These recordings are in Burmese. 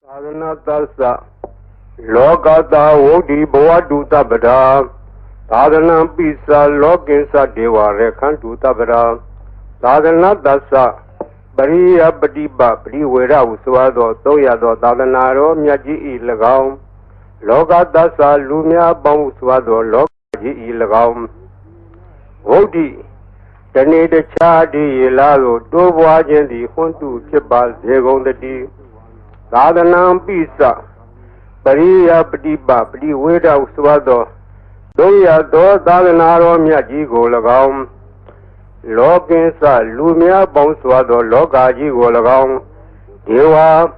Sadhana tassa lokata vodi bhavadu tabada sadhana pisa lokinsa deva rekhantu tabada sadhana tassa pariya patiba pariwera usvado toyado sadhana ro myaji i lagaum lokata tassa lumya bang usvado lokaji i lagaum vodi tane de chadi yelalo do bwa chin di huntu phit pa se gon tati sadhana pisa pariya patiba pariwera usvado toyado sadhana ro myaji ko lagaum lokinsa lumya bang usvado lokaji ko lagaum deva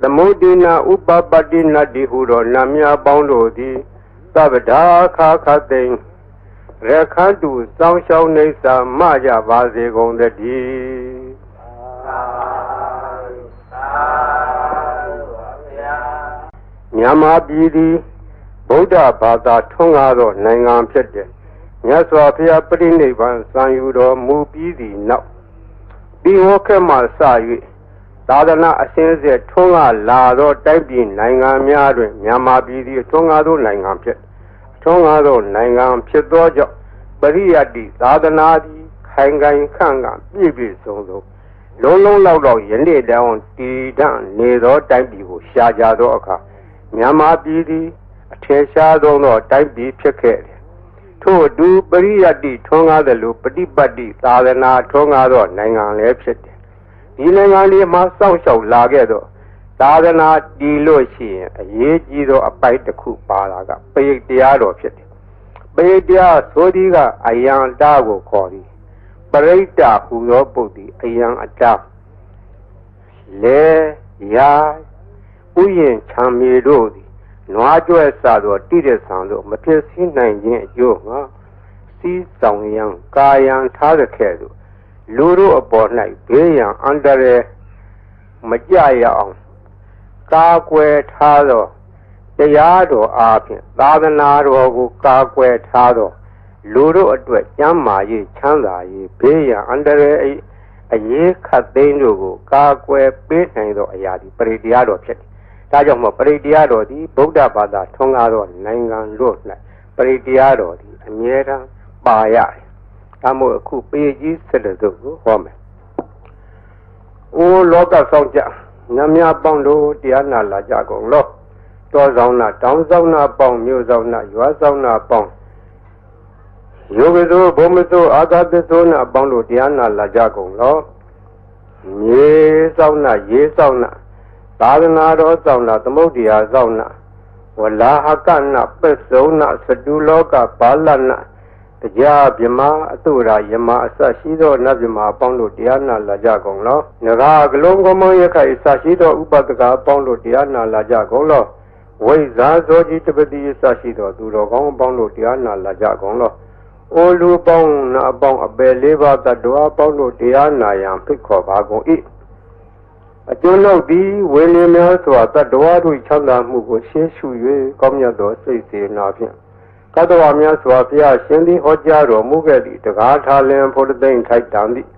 Namudina upapatina di huro namya baundo di sabda kha khating rekhantu saung shaung nisa maja vase gong de di Myanmarပြည်သည်ဗုဒ္ဓဘာသာထွန်းကားသောနိုင်ငံဖြစ်တဲ့မြတ်စွာဘုရားပြိဋိဘံစံယူတော်မူပြီးသည့်နောက်ပြီးဟောခဲ့မှစ၍သာသနာအစဉ်ဆက်ထွန်းကားလာသောတိုက်ပြည်နိုင်ငံများတွင်မြန်မာပြည်သည်ထွန်းကားသောနိုင်ငံဖြစ်ထွန်းကားသောနိုင်ငံဖြစ်သောကြောင့်ပရိယတ္တိသာသနာသည်ခိုင်ခိုင်ခန့်ခန့်ပြည့်ပြည့်စုံစုံလုံးလုံးလောက်တော့ယနေ့တောင်တည်တံ့နေသောတိုက်ပြည်ကိုရှားကြသောအခါမြန်မာပြည်သည်အထင်ရှားဆုံးသောတိုက်ပြည်ဖြစ်ခဲ့တယ်ထို့အတူပရိယတ္တိထွန်းကားသလိုပฏิပတ်တိသာသနာထွန်းကားသောနိုင်ငံလည်းဖြစ်တယ်ဒီနိုင်ငံလေးမှာစောင့်ရှောက်လာခဲ့သောသာသနာတည်လို့ရှိရင်အရေးကြီးသောအပိုက်တစ်ခုပါလာကပရိတ်တရားတော်ဖြစ်တယ်ပရိတ်တရားဆိုဒီကအယံတာကိုခေါ်သည်ပရိတ်တာဟူသောပုဒ်သည်အယံအတာလေရာဥယျင်ချမ်းမြေတို့သည်နွားကြွယ်စားသောတိရစ္ဆာန်တို့မဖြစ်စည်းနိုင်ခြင်းအကျိုးငါစီးဆောင်ရန်ကာယံထားတဲ့ခဲ့သို့လူတို့အပေါ်၌ဘေးရန်အန္တရာယ်မကြရအောင်ကာကွယ်ထားသောတရားတော်အားဖြင့်သာသနာတော်ကိုကာကွယ်ထားသောလူတို့အတွက်ကျမ်းမာရေးချမ်းသာရေးဘေးရန်အန္တရာယ်အရေးခတ်သိမ်းတို့ကိုကာကွယ်ပေးနိုင်သောအရာဒီပရိတရားတော်ဖြစ်တယ်။ဒါကြောင့်မို့ပရိတရားတော်ဒီဗုဒ္ဓဘာသာထွန်းကားသောနိုင်ငံတို့၌ပရိတရားတော်ဒီအမြဲတမ်းပါရတယ်။ဒါမို့အခုပေကြီးဆက်တဲ့သူကိုဟောမယ်။အိုလောကဆောင်ကြနတ်များပေါင်းတို့တရားနာလာကြကုန်လောတောဆောင်နာတောင်ဆောင်နာပေါင်းမြို့ဆောင်နာရွာဆောင်နာပေါင်းယောဂီတို့ဘုံမစိုးအာသာသသောနာပေါင်းတို့တရားနာလာကြကုန်လောမြေဆောင်နာရေဆောင်နာသာသနာတော်ဆောင်နာသမုဒ္ဒရာဆောင်နာဝလာဟကနာပစ္စုံနာသတုလောကပါဠနာတရားဗြမာအတုရာယမအစရှိသောနတ်ဗြမာအပေါင်းတို့တရားနာလာကြကုန်လောနဂါကလုံးကမောရခိုင်အစရှိသောဥပဒကအပေါင်းတို့တရားနာလာကြကုန်လောဝိဇာဇောကြီးတပတိအစရှိသောသူတော်ကောင်းအပေါင်းတို့တရားနာလာကြကုန်လောအိုလူပေါင်းနာအပေါင်းအပယ်လေးပါးတတ္တဝါအပေါင်းတို့တရားနာရန်ဖိတ်ခေါ်ပါကုန်၏အကျိုးလို့သည်ဝေလျများစွာတတ္တဝါတို့ချမ်းသာမှုကိုရှင်းရှု၍ကောင်းမြတ်သောစိတ်စေနာဖြင့်ကတ္တဝါများစွာဘုရားရှင်သည်ဟောကြားတော်မူခဲ့သည့်တကားထာလင်ဖို့သိမ့်ထိုက်တန်သည့်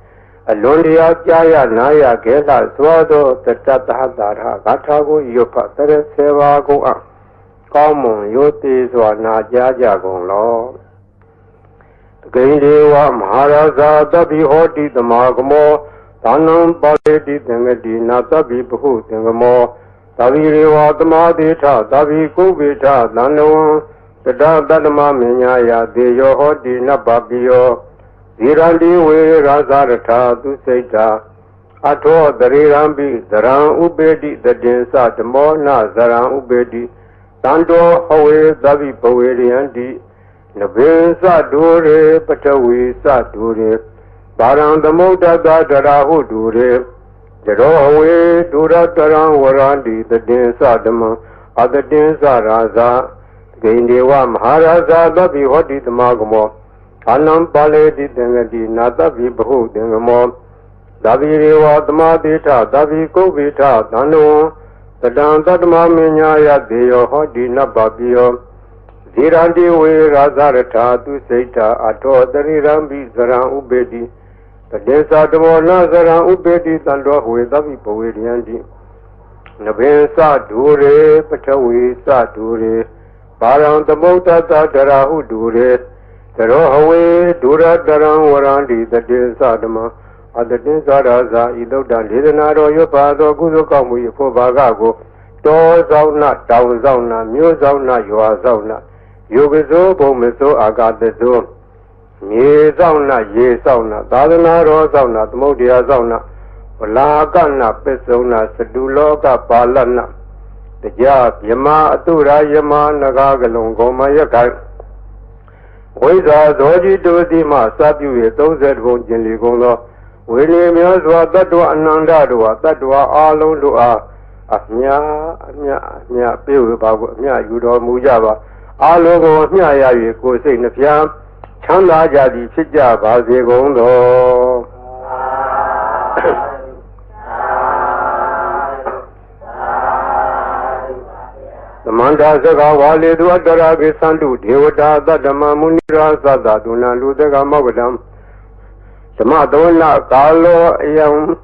အလွန်တရာကြားရနာရခဲလာစွာသောတတ္တသဟတာရဂါထာကိုရွတ်ဖတ်တဲ့ဆေဘာကိုအကောင်းမွန်ရိုသေစွာနာကြားကြကုန်လောဂိန္ဒေဝမဟာရာဇာတပိဟောတိသမာကမောသာနံပါတိတိသင်္ကတိနာတပိဘဟုသင်္ကမောသဗ္ဗိရေဝသမာတိထသဗ္ဗိကုဝိထသန္နဝံတတတတ္တမမညာယသေယောဟောတိနဗ္ဗပိယောဇိရန္တိဝေရာဇရထာသူစိတ်တာအထောတရေရံပိသရံဥပေတိတတေသဓမောနဇရံဥပေတိတန္တောဟဝေသဗ္ဗိဘဝေရယန္တိနဘေသဒုရေပထဝီသဒုရေဘာရံသမုဒ္ဒတတရာဟုဒုရေဇရောဝေဒုရတရံဝရန္တိတတေသဓမ္မအတတေသရာဇာဂိန္ဒေဝမဟာရာဇာသဗ္ဗိဟောတိသမာကမောအာနံပါလေတိသင်္ကတိနာသဗ္ဗိဘဟုသင်္ကမောသဗ္ဗိရေဝသမာတိထသဗ္ဗိကုဝိထသန္နဝံတတံတတ္တမမညာယသေယောဟောတိနဗ္ဗပိယောဇိရန္တိဝေရာဇရထာသူစိတ်တာအထောတရိရံပိဇရံဥပေတိတတေသဓမောနဇရံဥပေတိတန္တောဝေသဗ္ဗိဘဝေရယန္တိ Nabinsa Dure, Patawi Sa Dure, Baran the Motata Darahu Dure, Darohawe, Dura Daran Warandi, the Dinsadama, or the Dinsadaza, Idodan, Lidanado, Yopado, Guzukamu, Fobagago, Doors out not, down zauna, muse out not, you are zauna, Yogizo, Bomizo, Agat the zone. Ye zauna, ye sauna, Dadana, Rosauna, Modia zauna. Lagana Pesona Saduloka Palana the Jab Yama Atura Yama Nagagalongo Mayaka Weza Doji Dodima Sabu those that won't Jiligono William Yoswa Tatua Anandadua Tatua Alondua Nya Piuba Nya Yudo Mujava Alogo Nya Yaku say Nafia Chanda Jadi Chijaba Zegondo Manda Zaga Wale do Adarabi Sandu, Devata, Dama Munira Sada, Duna Ludaga Magadam, Tamadona Galo, Ayam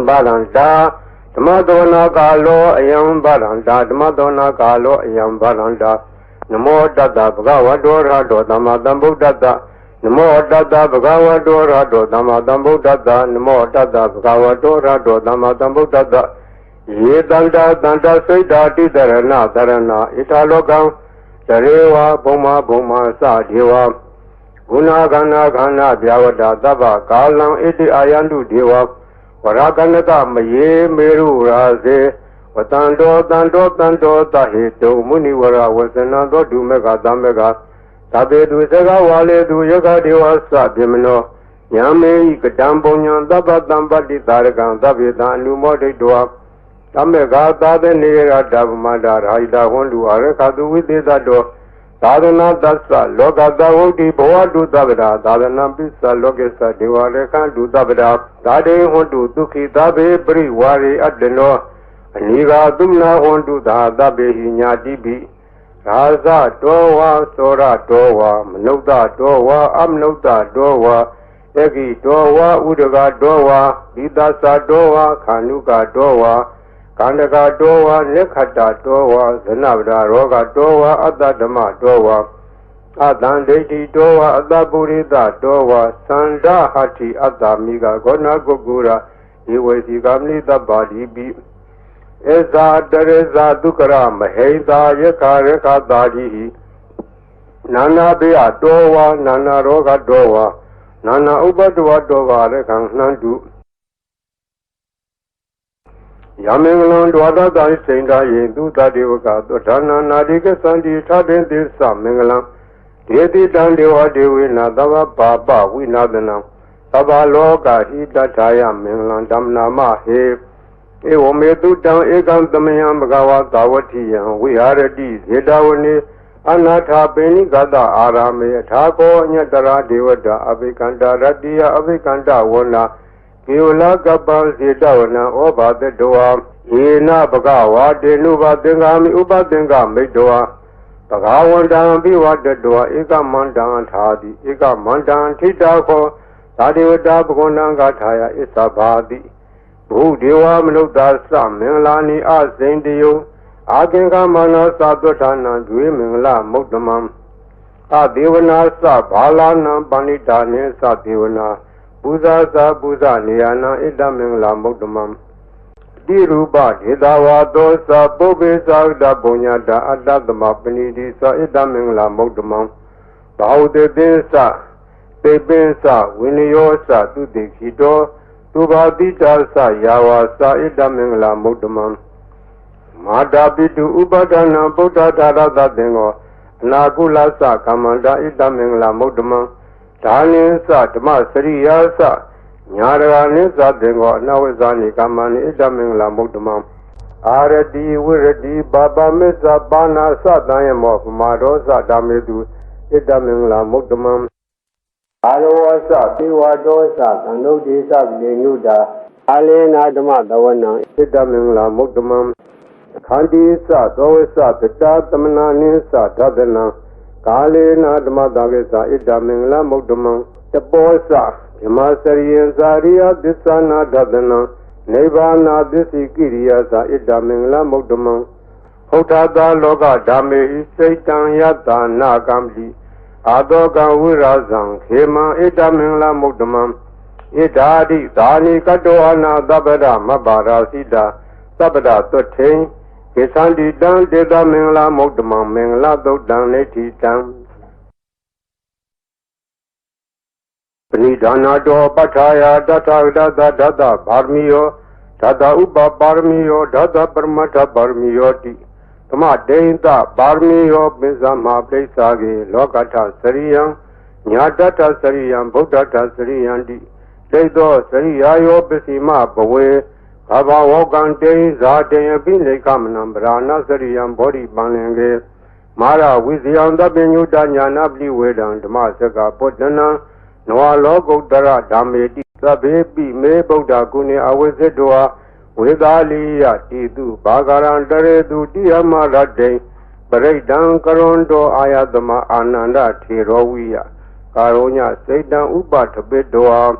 Balanda, Tamadona Galo, Ayam Balanda, Tamadona Galo, Ayam Balanda, Namo Dada, Bagawa Dora, Damadambo Dada, Namo Dada, Bagawa Dora, Damadambo Dada, Namo Dada, Bagawa Dora, Damadambo Dada. Ye Danda Danda Seda Darana Darana Italogam Sarewa Boma Boma Sa Deva Guna Gana Gana Biawada Daba Kalam Iti Ayandu Deva Varakanaka Maye Meru Raze Watando Tando Tando Tahito Muniwara Wasanando Dumega Damega Tabe Dusega Wale Du Yoga Deva Sa Bimino Yame Ikadambonyan Daba Damba Di Taragan Dabida Numode Dua Tamega Dada Nera Davamada Raida Hondu Arakadu with the Dado Dadana Dasa Logada Odi Boa do Davida Dadana Pisa Logesa Devareka do Davida Dade Hondu Tuki Dabe Bri Wari Adeno Aniga Dumna Hondu Dabe Hinya Dibi Raza Dowa Sora Dowa Manoda Dowa Amnoda Dowa Egi Dowa Udaga Dowa Vidasa Dowa Kanuka Dowa Kandaga Dowa, Nekata Dowa, Zanabda Roga Dowa, Adadama Dowa, Adandeti Dowa, Adaburida Dowa, Sanda Hati Adamiga, Gona Gogura, Iwesigamni the body be Eza Dereza Dukara, Maheza Yakareka Dadi, Nana Bea Dowa, Nana Roga Dowa, Nana Ubadua Dowa, Rekan Nandu. Yamangalan Dwada Dai Senda Yendu Dadivaka, Dana Nadika Sandi Tadin Dis Mangalam, Dedi Dandiwa Dewi Nadava Baba, we Nadana, Saba Loga, Hida Taya, Mangalan Damnama, He, Ewomedu Dam Egan Damayam Bagawa Dawati, we are a deed, Hedawani, Anata Beni Gada Arame, Tako, Nyatara Devada, Avikanda Radia, Avikanda Wona. Kiola Gabal Zidavana Oba the Doa, Ina Bagawa, Denuba Dengami Uba Dengami Doa, Bagawan Dam Biwa the Doa, Ika Mandan Hadi, Ika Mandan Titako, Tadiwada Bugonanga Taya Isabadi, Budiwa Minuda Sam, Milani Azendio, Agenga Mana Sabotana, Dreamingla Mokdamam, Adivana Sabalana, Banitane Sadivana. Buza sa buza niyana idamingla mukdamam. Diruba hidawa dosa bobe sa dabunyada adadama panidi sa idamingla mukdamam. Baude binsa, bebinsa, winiyosa tudikhido, tubadita sa yawa sa idamingla mukdamam. Madabidu ubadana buddha dada dingo, nagula sa kamanda idamingla mukdamam. Dani sa Dama Sriya sa Nyarani sa Dingo Nawazani Kamani Idamingla Mukdamam Aradi Wiradi Baba Misa Bana sa Dayamo Mado sa Damidu Idamingla Mukdamam Arawa sa Piwado sa Kanudi sa Lenuda Alena Dama Dawana Idamingla Mukdamam Kandi sa Dawasa Pita Tamanani sa Tadana Kale na Damadagesa Idamingla Mukdamam Taposa Yamasariyan Zaria Disana Dadana နိဗ္ဗာနာသစ္စိကိရိယာသာဣဒ္ဓမင်္ဂလမုဒ္ဓမံဟုတ်တာသာလောကဓမ္မေဟိစိတ်တံယတ္တာနာကံပိအာတောကံဝိရာဇံခေမံဣဒ္ဓမင်္ဂလမုဒ္ဓမံဣဒ္ဓာတိသာနိကတောအနာသဗ္ဗဒမဘာရာစိတာသဗ္ဗဒသွတ်ထိန်ကိသန္တိတံတေတမင်္ဂလမုဒ္ဓမံမင်္ဂလသုတ်တံနေတိတံပဏိဒါနာတောပဋ္ဌာယတထာဂတသဒတ္တဗာရမီယောဓာတဥပပါရမီယောဓာတပရမတ္ထပါရမီယောတိသမဒိဋ္ဌပါရမီယောပိစ္ဆမပိစ္ဆာကေလောကထစရိယံညာတထစရိယံဗုဒ္ဓထစရိယံတိဒိဋ္ဌောစရိယာယောပစ္စည်းမဘဝေဘာဘဝကံတေဇာတေယပိနေကမနံဗရာဏစရိယံဘောဓိပန္လင်ကေမာရဝိဇယံတပညုတညာနာပတိဝေဒံဓမ္မစကပုတ္တနံနဝလောကုတ္တရဓမ္မေတိသဗ္ဗေပိမေဗုဒ္ဓကုဏေအဝိဇ္ဇတောဝေသာလိယတိတုဘာဂရံတရေတုတိယမရတေပရိဒံကရွန်တောအာယတမအာနန္ဒထေရောဝိယကာရောညစိတ်တံဥပထပိတော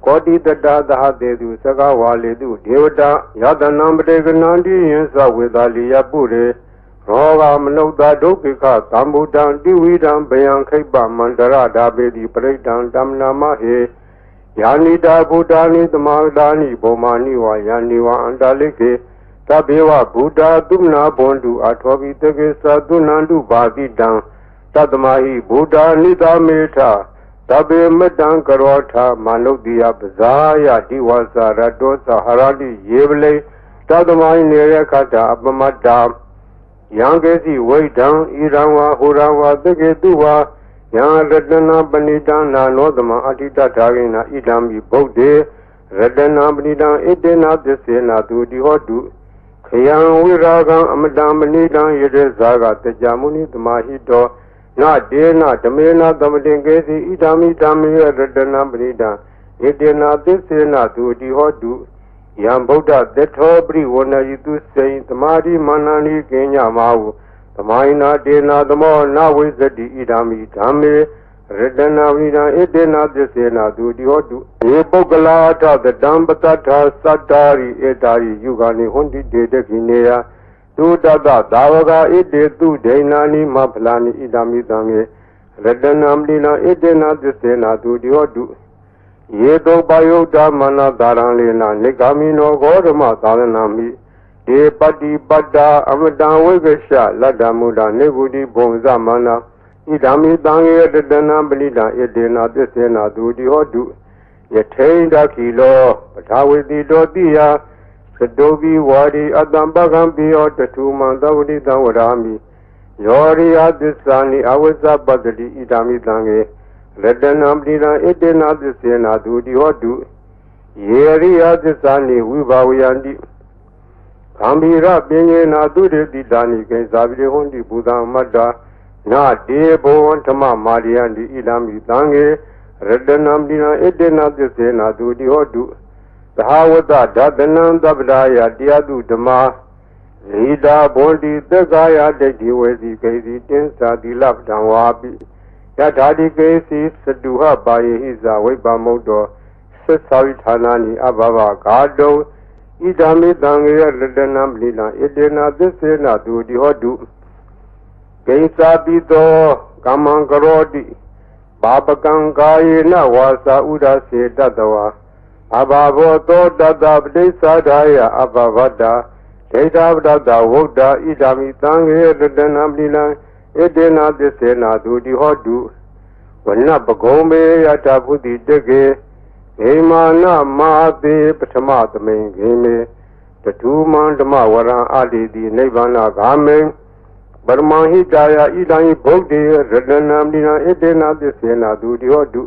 ကောတိတတသဟတေတုသကဝါလေတုဒေဝတာယတနံပတေကနန္တိယသဝေသာလိယပုရေရောဂမနုဿဒုက္ခိခသံဗုဒ္ဓံတိဝိဒံဘယံခိပ္ပမန္တရဓာပေတိပရိဒံတမ္နာမဟေယာနိတာဗုဒ္ဓာနိသမဂဒာနိဘောမာနိဝါယာနိဝါအန္တလိကေသဗ္ဗေဝဗုဒ္ဓသုမနာဘွန်တုအထောပိတကေသသုနန္တုဘာတိတံသတ္တမဟိဗုဒ္ဓနိသမေထသဗ္ဗေမတံကရောထမနုဿိယပဇာယတိဝါစာရတောသဟရတိယေပလေသတ္တမဟိနေရခတအပမတ္တာယံကေစီဝိဒံဣရံဝါဟူရံဝါသကေတုဝါယံရတနာပဏိတံနာနောသမအဋ္ဌိတထာဂိနာဣဒံမိဗုဒ္ဓေရတနာပဏိတံဣတေနာသစ္စေနာသူတိဟောတုခယံဝိရာဂံအမတံပဏိတံယတေဇာကတကြမုနိသမာဟိတောနာဒေနာဓမေနာသမတင်ကေစီဣဒံမိဓမ္မေရတနာပဏိတံဣတေနာသစ္စေနာသူတိဟောတုယံဗုဒ္ဓသတ္ထောပရိဝဏယိတုစိံသမာဓိမာနနိကိညမာဟုသမိုင်းနာဒေနာသမောနဝိဇ္ဇတိဣဒာမိဓမ္မေရတနာဝိဒံဣတေနာသစ္စေနာသူတိဟောတုဧပုဂ္ဂလာထသတံပတ္ထာသတ္တာရိဧတာရိယုဂာနိဟွန်တိတေတခိနေယသုတတသာဝကဣတေသူဒိဏာနိမဖလာနိဣဒာမိသံေရတနာမလိနာဣတေနာသစ္စေနာသူတိဟောတုယေတောပယုတ်တမနသာရံလေနာနိဂာမိနောဂောဓမသာရဏမိေပတိပတ္တာအမတံဝိကရှလတ္တမုဒ္ဒနေဗုတိဘုံဇမနာဣဒာမိတံယေတတနာပဏိတံဣတေနာသစ္စေနာသူတိဟောတုယထိန်တခိလောပထာဝေတိတောတိယသတောပိဝါရိအတံပကံပိယောတထုမံသဝတိတံဝရာမိယောရိယသစ္စာနိအဝိဇ္ဇပတ္တိဣဒာမိတံယေရတနာပဏိတံဣတေနာသစ္စေနာသူတိဟောတုယေရိယသစ္စာနိဝိဘာဝယန္တိသံဘိရပင်ယေနာသူတေတိတာနိကေဇာပိဟွန်တိဘုဒ္ဓမတ္တာနာတေဘောဓမ္မမာရိယန္တိဣဒာမိသံဃေရတနာပဏိတံဣတေနာသစ္စေနာသူတိဟောတုသဟဝတ္တဓတနံသဗ္ဗဒါယတရားတုဓမ္မာဇိတာဘောတိသက္ကာယဒိဋ္ဌိဝေစီကေစီတင်းစာတိလပ္ပံဝါပိယထာတိကေစီသတုဟပါယေဟိဇာဝိပ္ပမုတ်တောသစ္စာဝိဌာနာနိအဘဘဂါတုဣဒာမိတံယေရတနာပဏိတံဣတေနာသစ္စေနာသူတိဟောတုဂိသာပိတောကမ္မံကရောတိပါပကံကာယေနဝါစာဥဒစေတတဝါအဘဘောသောတတပတိစ္ဆာဒာယအဘဗတ္တာဒိဋ္ဌပတ္တဝုဒ္ဓဣဒာမိတံယေရတနာပဏိတံဣတေနာသစ္စေနာသူတိဟောတုဝနပဂုံမေယတဘုတိတကေဟိမာနမာသေပထမသမိန်ခေမေတထုမံဓမ္မဝရံအာတိတိနိဗ္ဗာန်ဂာမေပရမဟိတာယဣဒံဗုဒ္ဓေရတနာပဏိတံဣတေနာသစ္စေနာသူတိဟောတု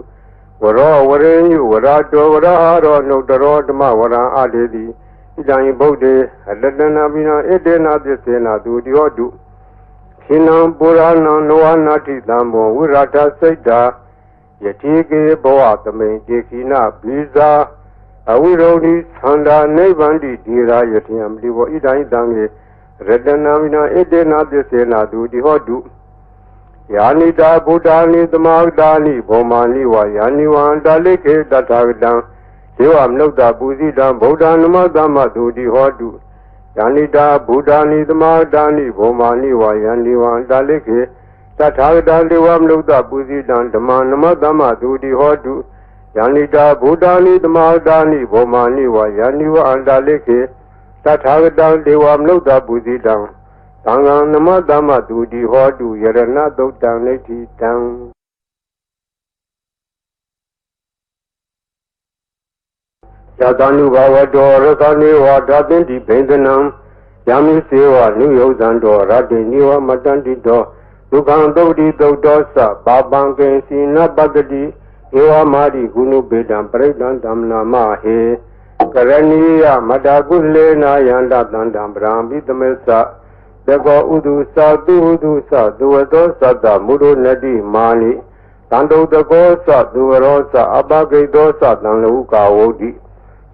ဝရောဝရေညုဝရတောဝရဟာရောနုတရောဓမ္မဝရံအာတိတိဣဒံဗုဒ္ဓေရတနာပဏိတံဣတေနာသစ္စေနာသူတိဟောတုခိနံပုရဏံနောဝနာတိသံဘောဝိရတစိတ်တာယတိကေဘောသမိန်တေခိနဘိဇာအဝိရောဓိသန္တာနိဗ္ဗန္တိဒီရာယတိယံပတိဘောဣဒံတံေရတနာမိနာဣတေနာသစ္စေနာသူတိဟောတုယာနိတာဗုဒ္ဓာနိသမဂဒာနိဘောမာနိဝါယာနိဝံတလိခေတထာဂတံယ ဒေဝမနုဿပူဇိတံဗုဒ္ဓနမသမ္မသူတိဟောတုယန္တိတာဗုဒ္ဓနိသမတာနိဘောမာနိဝါယန္တိဝံတာလိခေသထာဂတံဒေဝမနုဿပူဇိတံဓမ္မနမသမ္မသူတိဟောတုယန္တိတာဗုဒ္ဓနိသမတာနိဘောမာနိဝါယန္တိဝံတာလိခေသထာဂတံဒေဝမနုဿပူဇိတံသံဃံနမသမ္မသူတိဟောတုယရဏသုတ်တံနိဋ္ဌိတံယတ ानु ဘဝတောရသနေဝဓာတိတိဘိန္ဒနံယမိစေဝနုယုဇံတောရတ္တိနိဝမတန္တိတောဒုက္ခံသုတ်တိသုတ်တောသပါပံကေစီနပတ္တိဧဝမာတိကုဏုပေတံပရိဒံဓမ္မနာမဟေကရဏီယမတကုလေနာယန္တတန္တံပရံပိသမေသတကောဥဒုသသူဥဒုသသူဝတောသတ္တမုဒုနတိမာနိတန္တုတကောသသူဝရောသအပဂိတောသတံလောကဝုဒ္ဓိ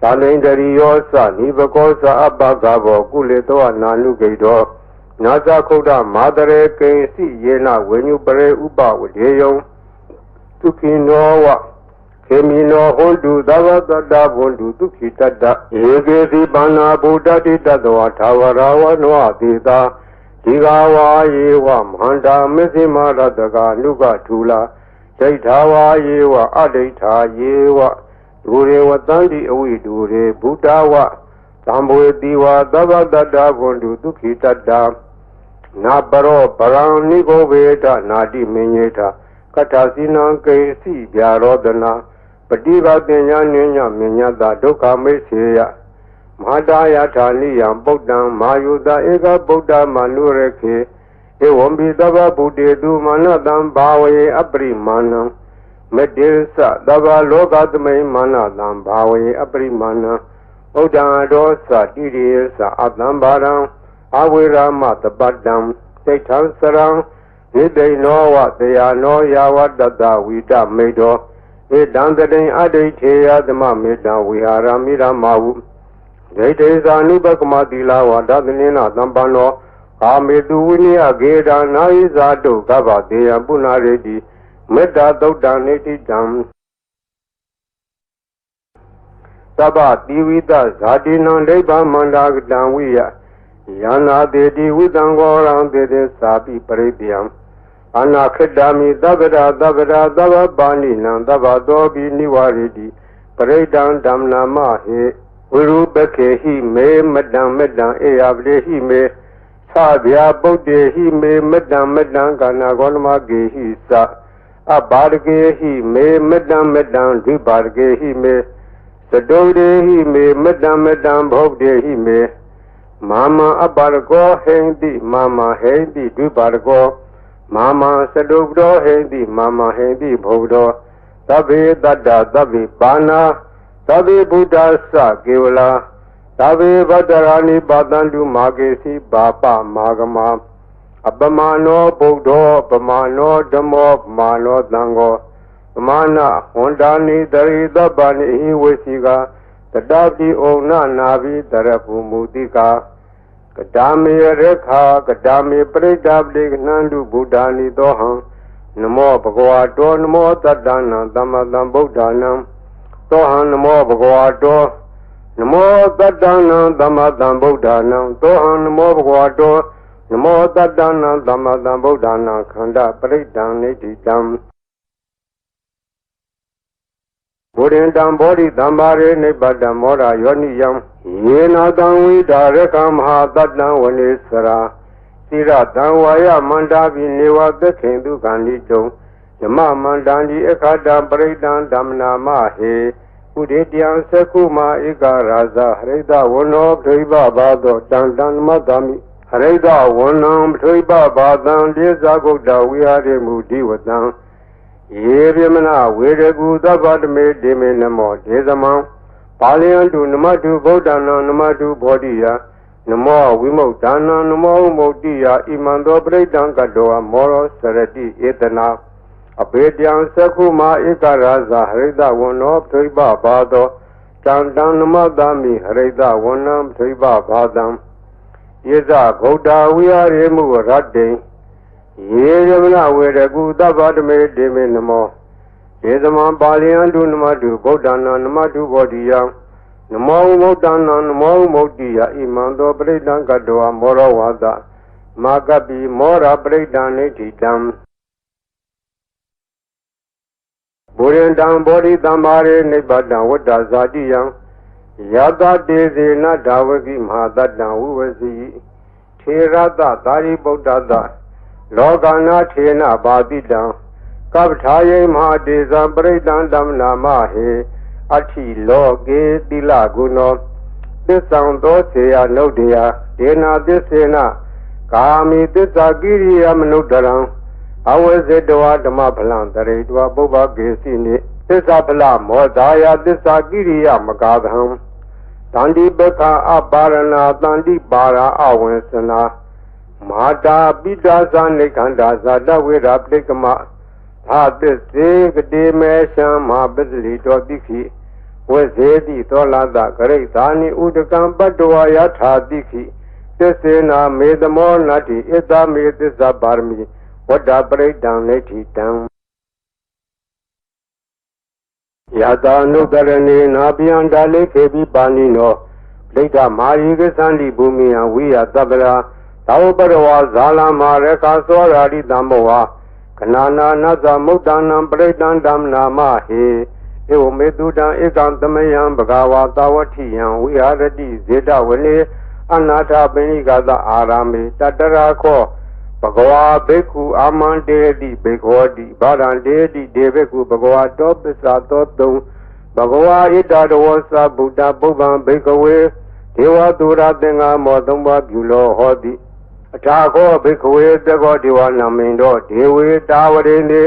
သာလိန္ဒရိယောသနိဘကောသအပဂဘောကုလေတောနာနုဂိတောနာသခုဒ္ဓမာတရေကိဉ္စီယေနဝေညုပရေဥပဝဒေယံသုခိနောဝခေမိနောဟွန်တုသဗ္ဗတတဘွန်တုသုခိတတဧကေစီပန္နာဗုဒ္ဓတိတတဝထာဝရဝနောသေတာဒီဃဝါယေဝမဟန္တာမစ္စိမာရတကာနုကထူလာဒိဋ္ဌာဝါယေဝအဒိဋ္ဌာယေဝဒူရေဝတန္တိအဝိဒူရေဘုဒ္ဓဝသံဘဝေတိဝသဗ္ဗတတဘွန်တုသုခိတတနာပရောပရံနိဂောဝေဒနာတိမင်းယေထကထာစီနံကေစီဗျာရောဒနာပฏิဘာတင်ညာနိညမညတဒုက္ခမိတ်စေယမဟာတာယထာနိယံပုဒ္ဒံမာယုတဧကဗုဒ္ဓမနုရခေဧဝံဘိသဗ္ဗဗုတေတုမနတံဘာဝေအပရိမာဏံမတေသသဗ္ဗလောကသမိမာနတံဘာဝေအပရိမာဏံဥဒ္ဒံဒောသတိရေသအတံဘာရံအဝေရမတပတ္တံစိတ်ထံစရံဣတိနောဝတေယနောယာဝတတဝိတမေတောဧတံတတိအဋ္ဌိထေယသမမေတံဝိဟာရမိရမဟုဒိဋ္ဌိသာနုပကမတိလာဝဒသနိနာသံပန္နောကာမေတုဝိနိယဂေဒာနာယိဇာတုကဗ္ဗတေယပုဏ္ဏရေတိမေတ္တာသုတ်တံနိဋ္ဌိတံသဗ္ဗတိဝိတဇာတိနံဒိဗ္ဗမန္တာကတံဝိယယန္နာတေတိဝိတံဂောရံတေတေသာပိပရိတယံအနာခိတ္တမိသဗ္ဗရာသဗ္ဗရာသဗ္ဗပါဏိနံသဗ္ဗသောပိနိဝရတိပရိဒံဓမ္မနာမဟေဝိရုပခေဟိမေမတံမတံအေယပတိဟိမေသဗျာပုတ်တေဟိမေမတံမတံကာနာဂောလမကေဟိသအဘာရကေဟိမေမတံမတံဒိဘာရကေဟိမေသတုတေဟိမေမတံမတံဘုတ်တေဟိမေမာမအပါရကောဟိန္တိမာမဟိန္တိဒိဘာရကောမာမသတုပ္တောဟိန္တိမာမဟိန္တိဘုဒ္ဓောသဗ္ဗေတတ္တသဗ္ဗေပါဏာသဗ္ဗေဘုဒ္ဓသကေဝလာသဗ္ဗေဗတ္တရာနိပါတံတုမာကေစီဘာပမာဂမအပမနောဗုဒ္ဓောပမနောဓမ္မောပမနောသံဃောပမနာဟွန်တာနိတရိသဗ္ဗနိဟိဝေစီကာတတပိဩနနာဘိတရภูမူတိကာကတမေရခာကတမေပရိဒပတိကနန္တုဗုဒ္ဓာနိသောဟံနမောဘဂဝါတောနမောတတ္တနာသမ္မတံဗုဒ္ဓာနံသောဟံနမောဘဂဝါတောနမောတတ္တနာသမ္မတံဗုဒ္ဓာနံသောဟံနမောဘဂဝါတောနမောတတ္တနာသမ္မတံဗုဒ္ဓာနံခန္ဓာပရိဒံနိတိတံဘုရင်တံဘောဓိသမ္မာရေနိဗ္ဗတံမောရယောနိယံယေနာတံဝိဒါရကမဟာတတ္တံဝနေစရာသီရတံဝါယမန္တာပိနေဝသခင်ဒုက္ခဏိတုံယမမန္တံဒီအခါတံပရိဒံဓမ္မနာမဟေဥဒေတံသကုမာဧကရာဇဟရိတဝနောပရိဘဘာသောတံတံမတ္တမိဟရိတဝနံပရိဘဘာသံဒေဇဂုတ်တဝိဟာရေမူဒီဝတံယေပြမနာဝေရကုသဗ္ဗတမေဒေမေနမောဒေသမံပါဠိယံတုနမတုဗုဒ္ဓနာနမတုဘောဓိယနမောဝိမု ddha နာနမောဝိမု ddhi ယဣမံသောပရိဒံကတောမောရောစရတိဧတနာအဘေတံသက္ခုမာဧကရာဇဟရိတဝနောပရိပဘာသောတံတံနမတမိဟရိတဝနံပရိပဘာတံယေဇဗုဒ္ဓဝိဟာရေမုရတ္တိယေယမနဝေရကုသဗ္ဗတမေဒေမေနမော ေသမံပါဠိယံတုနမတုဗုဒ္ဓနာနမတုဘောဓိယံနမောမုဒ္ဒနာနမောမုဒ္တိယဣမံသောပရိဒံကတ္တောမောရဝါဒမာကပိမောရပရိဒံနိဋ္ဌိတံဘူရင်တံဘောဓိတံမာရေနိဗ္ဗတံဝတ္တဇာတိယံယတတေဇေနဒါဝကိမဟာတတံဝဝစီထေရတသာရိပုတ္တသလောကနာထေနဘာတိတံကပ္ပထာယေမဟာတေဇံပရိဒံဓမ္မနာမဟေအဋ္ဌိလောကေတိလဂုဏောသစ္ဆံသောစေယနုဒ္ဒယဒေနာသစ္စေနကာမိသစ္စာကိရိယမနုဒ္ဒရံအဝဇ္ဇတဝဓမ္မဖလံတရိတဝပုဗ္ဗကေစီနိသစ္စာဖလမောဇာယသစ္စာကိရိယမကာသံတန္တိပခအပါရဏတန္တိပါရာအဝေစနာမာတာပိတာဇာနိခန္ဓာဇာတဝေရပတိကမသာသစ္စေကတိမေရှံမဟာပစ္စလိတောတိခိဝေဇေတိသောလတဂရိသာနိဥဒကံပတ္တဝါယထာတိခိသစ္စေနာမေသမောနတ္တိဣတမေသစ္စာပါရမီဝတ္တပရိဒံနိဋ္ဌိတံယတာနုတရဏေနာပိယံဒါလေခေပိပါဏိနောဒိဋ္ဌမာယိကသန္တိဘူမိယံဝိယသဗ္ဗရာသာဝပရဝါဇာလမရခသောရာရိတံဘောဝါခဏနာနသမုဒ္ဒနံပရိဒံဓမ္မနာမဟေဧဝမေတုတံဧကံသမယံဘဂဝါသာဝတိယံဝိဟာရတိဇေတဝနေအနာထပိဏိကသအာရမေတတရာခောဘဂဝါဘိက္ခုအာမန္တေတိဘေခောတိဗာရံတေတိဒေဘိက္ခုဘဂဝါတောပစ္စာတောတုံဘဂဝါဣတတဝောသဗုဒ္ဓပုဗ္ဗံဘိကဝေဒေဝသူရသင်္ဃမောသုံးပါးပြုလောဟောတိအထာခောဘိကဝေသကောဒေဝနာမိန်တော်ဒေဝေတာဝရေနေ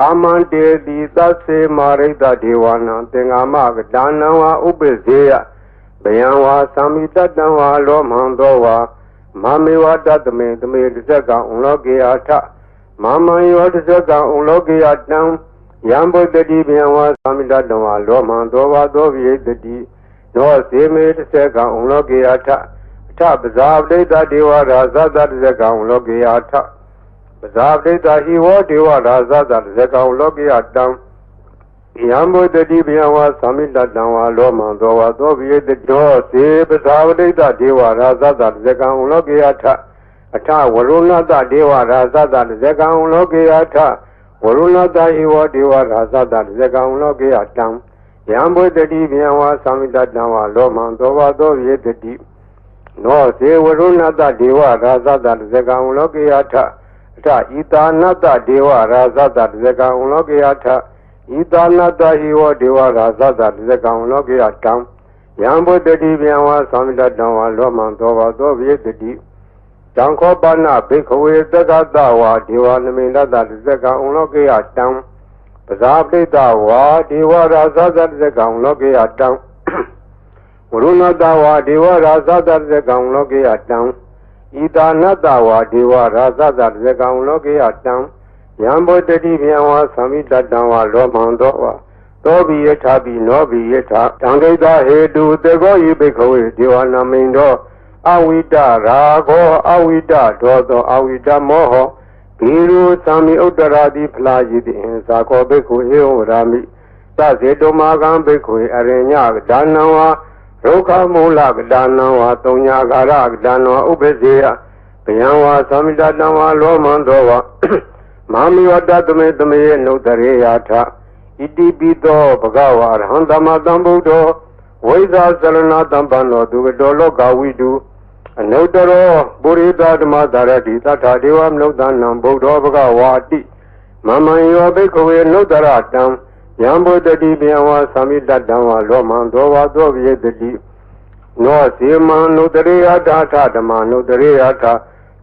အာမန္တေတိသစ္စေမာရိတဒေဝနာသင်္ဃမကဒါနံဝါဥပ္ပဇေယဘယံဝါသံမိတတံဝါလောမံသောဝါမမေဝတတမေတမေတဇက်ကံဥလောကေယထမမံယောတဇက်ကံဥလောကေယတံယံဘုဒ္ဓတိဘယံဝါသံမိတတံဝါလောမံသောဝါသောဝိယတတိနောစေမေတဇက်ကံဥလောကေယထအထပဇာပဋိသဒေဝရာဇသတဇက်ကံဥလောကေယထပဇာပဋိသဟိဝောဒေဝရာဇသတဇက်ကံဥလောကေယတံယံဘုဒ္ဓတိဘယံဝါသံမိတတံဝါလောမံသောဝါသောဝိယတတောစေပဇာပဋိသဒေဝရာဇသတဇက်ကံဥလောကေယထအထဝရုဏတဒေဝရာဇသတဇက်ကံဥလောကေယထဝရုဏတဟိဝောဒေဝရာဇသတဇက်ကံဥလောကေယတံယံဘုဒ္ဓတိဘယံဝါသံမိတတံဝါလောမံသောဝါသောဝိယတတိနောစေဝရုဏတဒေဝရာဇသတဇက်ကံဥလောကေယထအထဣတာနတဒေဝရာဇသတဇက်ကံဥလောကေယထဣတာနတဟိဝဒေဝရာဇသတဇက်ကံဥလောကေယတံယံဘုဒ္ဓတိဘယံဝါသံမိတတံဝါလောမံသောဝါသောဝိယတတိတံခောပနဘိခဝေသက္ကတဝါဒေဝနမိန္ဒတတဇက်ကံဥလောကေယတံပဇာပဋိတဝါဒေဝရာဇသတဇက်ကံဥလောကေယတံဝရုဏတဝါဒေဝရာဇသတဇက်ကံဥလောကေယတံဣတာနတဝါဒေဝရာဇသတဇက်ကံဥလောကေယတံယံဘုဒ္ဓတိဘယံဝါသံမိတတံဝါလောမံသောဝါသောဘိယထာပိနောဘိယထာတံဂိတဟေတုတေကောယိဘိခဝေဒေဝနာမိန်တော်အဝိတရာဂောအဝိတဒောသောအဝိတမောဟဘိရုသံမိဥတ္တရာတိဖလာယိတိအင်ဇာခောဘိက္ခုဧဝရာမိသဇေတောမာကံဘိက္ခုအရိညကဒါနံဝါဒုက္ခမူလကဒါနံဝါသုံးညာကာရကဒါနံဝါဥပ္ပဇေယဘယံဝါသံမိတတံဝါလောမံသောဝါမာမိဝတ္တသမေသမေနုတရေယထဣတိပိသောဘဂဝါရဟံသမတံဗုဒ္ဓောဝိဇာသရဏတံပန္နောသူကတောလောကဝိတုအနုတ္တရောပုရိသဓမ္မသာရတိသတ္ထာဒေဝမနုဿနံဗုဒ္ဓောဘဂဝါတိမမံယောဘိက္ခဝေနုတ္တရတံယံဘုဒ္ဓတိဘယံဝါသံမိတတံဝါလောမံသောဝါသောဝိယတတိနောစေမံနုတရေယထာထဓမ္မနုတရေယထာ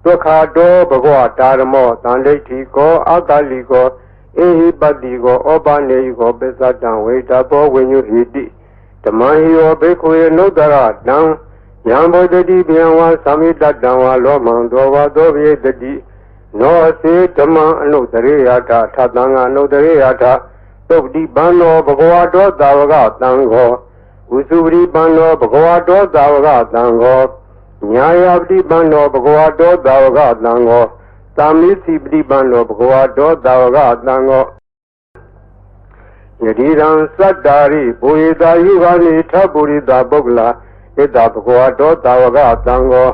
ဒုက္ခတောဘဂဝတာရမောတန်ဒိဋ္ဌိကောအာကလိကောဧဟိပတိကောဩပနေယကောပစ္စတံဝေတဘောဝိညုဟိတိဓမ္မဟိယောဘိက္ခဝေနုတ္တရတံယံဘုဒ္ဓတိဘယံဝါသံမိတတံဝါလောမံသောဝါသောဝိယတတိနောစေဓမ္မအနုတရေယထာထသံဃအနုတရေယထာသုပတိပန္နောဘဂဝတောသာဝကသံဃောဝုစုပတိပန္နောဘဂဝတောသာဝကသံဃောညာယပတိပန္နောဘဂဝတောသာဝကသံဃောသာမိစီပတိပန္နောဘဂဝတောသာဝကသံဃော ယတိရံသတ္တာရိဘူရိတာယုဂာနိထပုရိတာပုဂ္ဂလာဣတ္တဘဂဝတောတာဝကသံဃော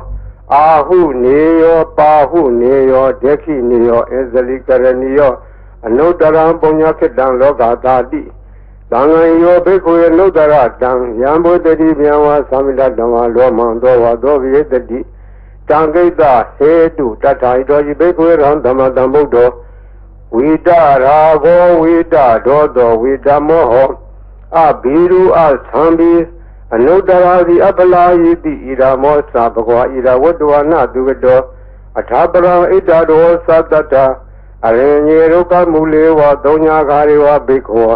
အာဟုနေယောပါဟုနေယောဒက္ခိနေယောဧဇလိကရဏီယောအနုတ္တရံပုညခိတံလောကသာတိသံဃံယောဘိက္ခုယနုတ္တရတံယံဘုတတိဗျံဝါသမိတတံဝါလောမံသောဝါသောဝိတတိတံဂိတဟေတုတထာဟိတောယဘိက္ခုယရံသမတံဗုဒ္ဓောဝိတရာဂောဝိတဒောတောဝိတမောဟောအဘိရုအသံဘိအနုတ္တရာတိအပလာယိတိဣရာမောသဘဂဝါဣရာဝတ္တဝနာသူကတောအထာပရံဣတ္တရောသတ္တတအရင်ညေရုကမူလေဝသုံးညာခါရေဝဘိက္ခော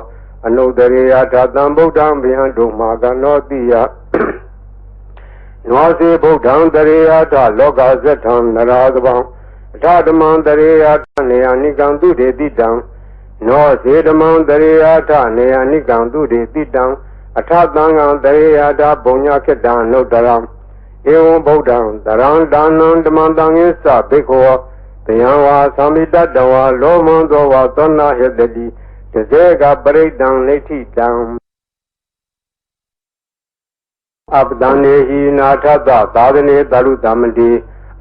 အနုတ္တရေယထာတံဗုဒ္ဓံဗျံဒုမာကနောတိယနောစေဗုဒ္ဓံတရေယထလောကဇထံနရာကပံအထဓမ္မံတရေယထနေယနိကံသူတေတိတံနောစေဓမ္မံတရေယထနေယနိကံသူတေတိတံအထသံဃံတရေယထဘုံညာခေတ္တံနုတ္တရံဧဝံဗုဒ္ဓံတရံဒါနံဓမ္မံတံယေသဘိက္ခောတယံဝါသမိတတဝါလောမံသောဝါသောနာဟေတတိတဇေကပရိဒံလိဋ္ဌိတံအပဒံနေဟိနာထသသာသနေတရုတမတိ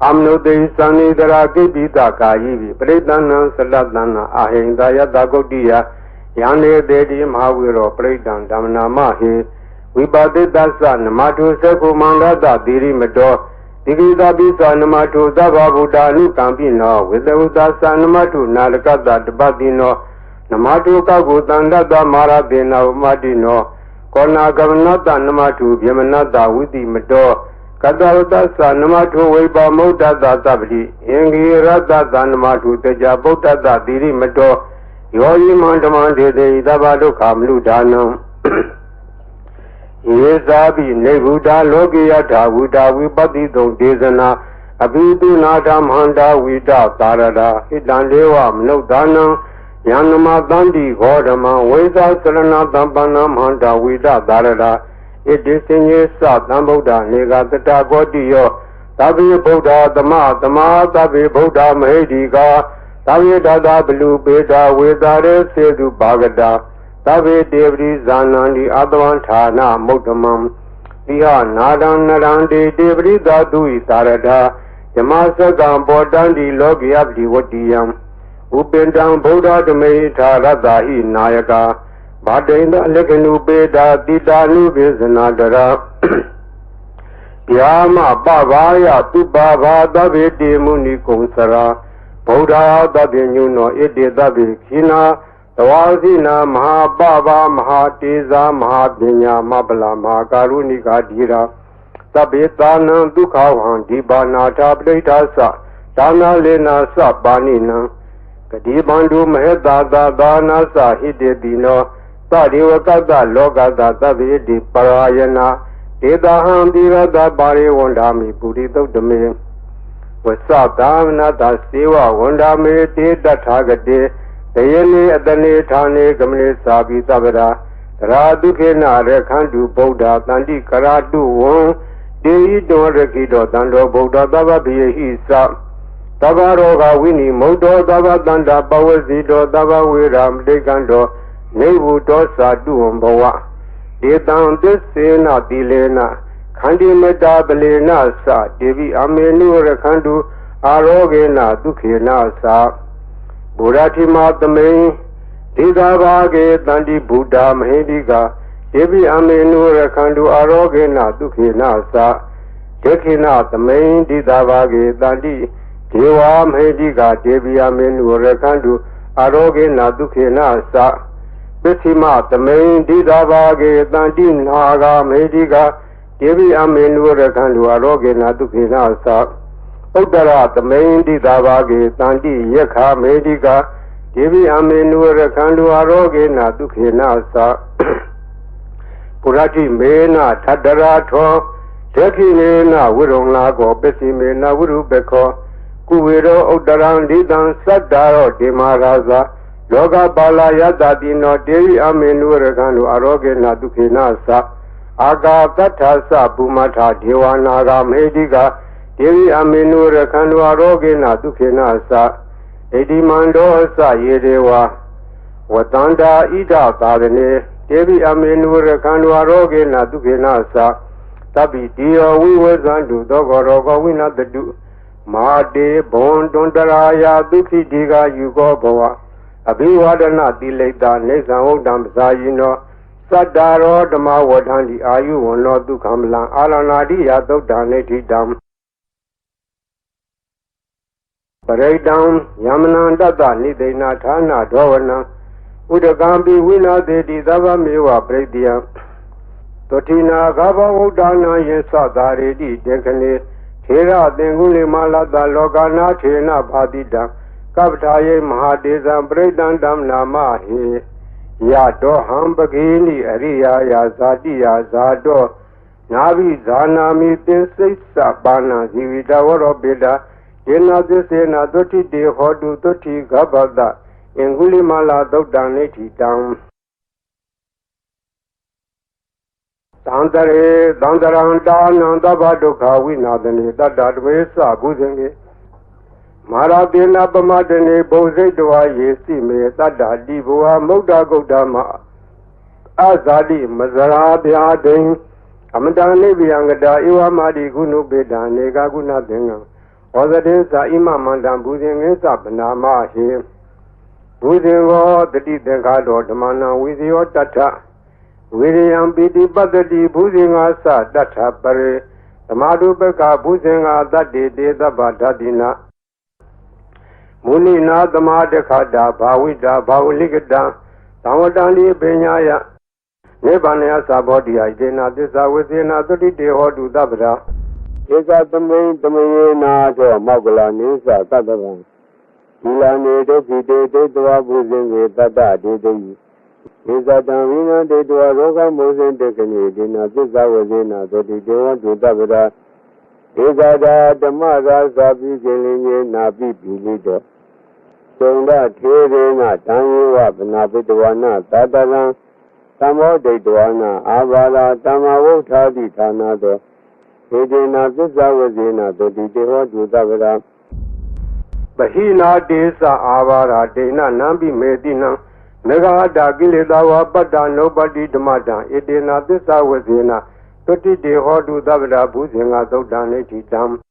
အမနုတေသံနိတရာကိပိတကာယိပိပရိဒံနံသလတနာအဟိန္ဒယတဂုတ်တိယယံနေတေတိမဟာဝိရောပရိဒံဓမ္မနာမဟေဝိပါတိတသနမတုသက္ခုမန္တတသီရိမတောဒီကိသပိသနမတုသဗ္ဗဗုဒ္ဓအနုကံပိနောဝိသဝုတသနမတုနာလကတတပတိနောနမတုကောက်ကိုတန္တတမာရတေနဝမတိနောကောနာကမနတနမတုဗျမနတဝိတိမတောကတဝတသနမတုဝိပါမௌတတသဗ္ဗတိအင်္ဂိရတသနမတုတေကြဗုဒ္ဓတသီရိမတောယောယိမန္တမံဒေတေသဗ္ဗဒုက္ခမနုဒါနံယေဇာပိနေဗုဒ္ဓလောကိယထာဝုဒဝိပတိတုံဒေသနာအဘိတုနာဓမ္မန္တာဝိတသာရတာဟိတံဒေဝမနုဒါနံယန္နမတန္တိဂောဓမံဝိသသရဏတံပန္နမန္တာဝိတသာရတာဣတိစဉ္ညေသသံဗုဒ္ဓနေကတတကောတိယောသဗ္ဗေဗုဒ္ဓသမသမာသဗ္ဗေဗုဒ္ဓမဟိတိကာသဗ္ဗေတတဘလူပေတာဝေတာရေစေတုဘာဂတာသဗ္ဗေတေပရိဇာနန္တိအတဝံဌာနမုဒ္ဓမံတိဟနာဒံနရန္တိတေပရိသတုဣသာရတာယမသကံပောတန္တိလောကိယပတိဝတ္တိယံဥပင်တံဗုဒ္ဓဓမေထာရတ္တဟိနာယကာဘာတိန္တလက္ခဏုပေတာတိတာနုပိစနာတရာဗျာမပဘာယတုပါဘာသဗ္ဗေတိမုနိကုံစရာဗုဒ္ဓသဗ္ဗညုနောဣတိသဗ္ဗေခိနာတဝါစီနာမဟာပဘာမဟာတေဇာမဟာပညာမပလာမဟာကာရုဏိကာဓိရာသဗ္ဗေသာနံဒုက္ခဝံဒီပါနာထာပဋိဋ္ဌာသဒါနာလေနာသပါဏိနံကတိဘန္ဓုမဟေတာသာဒါနာသဟိတေတိနောသဒေဝကတ္တလောကတသဗ္ဗေတိပရာယနာဒေတာဟံတိရတပါရိဝန္ဒာမိပုရိသုတ်တမေဝသသာမနတစေဝဝန္ဒာမေတေတထာဂတေတယနေအတနေဌာနေကမနေသာပိသဗ္ဗရာသရာဒုခေနရခန္တုဗုဒ္ဓတန္တိကရာတုဝံတေဟိတောရခိတောတန္တောဗုဒ္ဓသဗ္ဗဗေဟိသသဗ္ဗရောဂဝိနိမုတ်တောသဗ္ဗတန္တာပဝစီတောသဗ္ဗဝေရမတိကံတောနေဝုတောသာတုဝံဘဝဒေတံသစ္စေနတိလေနခန္တိမတ္တာပလေနသတေဝိအမေနုရခန္တုအာရောဂေနဒုခေနသဘုရားတိမသမိန်ဒေသာဘာဂေတန္တိဗုဒ္ဓမဟိတိကာဒေဝိအမေနုရခန္တုအာရောဂေနဒုခေနသဒေခိနသမိန်ဒေသာဘာဂေတန္တိဒေဝမဟိတိကာဒေဝိအမေနုရခန္တုအာရောဂေနဒုခေနသပစ္စည်းမသမိန်ဒေသာဘာဂေတန္တိနာဂာမဟိတိကာဒေဝိအမေနုရခန္တုအာရောဂေနဒုခေနသဥတ္တရသမိန်တိသာဘာဂေတန္တိယက္ခမေတိကာဒေဝိအမေနုရခန္တုအာရောဂေနဒုခေနသပုရတိမေနထတရာထောဒက္ခိနေနဝိရုံလာကောပစ္စည်းမေနဝိရုပခောကုဝေရောဥတ္တရံဒိတံသတ္တာရောဒေမာရာဇာလောကပါလာယတတိနောဒေဝိအမေနုရခန္တုအာရောဂေနဒုခေနသအာကာတထသပုမထဒေဝနာဂမေတိကာဒေဝိအမေနုရခန္တုအာရောဂေနဒုခေနသဣတိမန္တောသယေဒေဝ Watanda ida tadane Devi amenura kanwaroge na dukena sa Tabi dio we wazandu dogorogo wina dadu Mahade bon dondaraya dukhi diga yugo bawa Abhiwadana dileta nesan odam sayino Sadaro dama wadhandi ayu wano dukhamlan Alanadi yadodane tidam Paraydam yamanandata nidena thana dhovana Udakambi wina dedi dava mewa pradyam Totina gava udana yesa dharedi dekhane Thera dengule malata lokana thena bhadidam Kaptaye mahadesam praydandam nama he Yato hambagini ariya ya zati ya zato Navi zanami tesisa bana zivita varo beda Yena desena doti de hodu doti gabada Enguli mala dodane titam Dandaranta nanda badukha vinadane Dadadvesa bhujenge Maradena pamadane bozedwa yesi me Dadadi bua mauda gaudama Azadi mazara bhyadeng Amadane vyangada iwa madi gunu bedane gaguna denga Ozadensa ima mandam bhujenge sabnama he Bhujengo dati denkado dhamana viziyo tata Viriyam piti padati bhujenga sa tata pare Dhamadupaka bhujenga dati dedabha dhatina Munina dhamadekada bhavita bhavulikata Dhamadani penyaya Nebhanaya sabhodhiya idena tisa visena tuti dehodu dhabra Eka tamayin tamayena to magula nisa tatavan Ilane de pite de dwa bhujenge tata de de Isatan vina de dwa roga mosen de kene dina tisa vajena toti dewa dudabra Isata dhamara sabi kelinye nabi pilito Sonda tere na tanyi wa panapitwana tataran Tamo de dwana avara tamavotadi thanato Edena tisa vajena toti dewa dudabra Bahina desa avara dena nambi medina Megada giletawa bada nobody dhamada Edena tisa vajena Toti dehodu dabra bhujenga dodane titam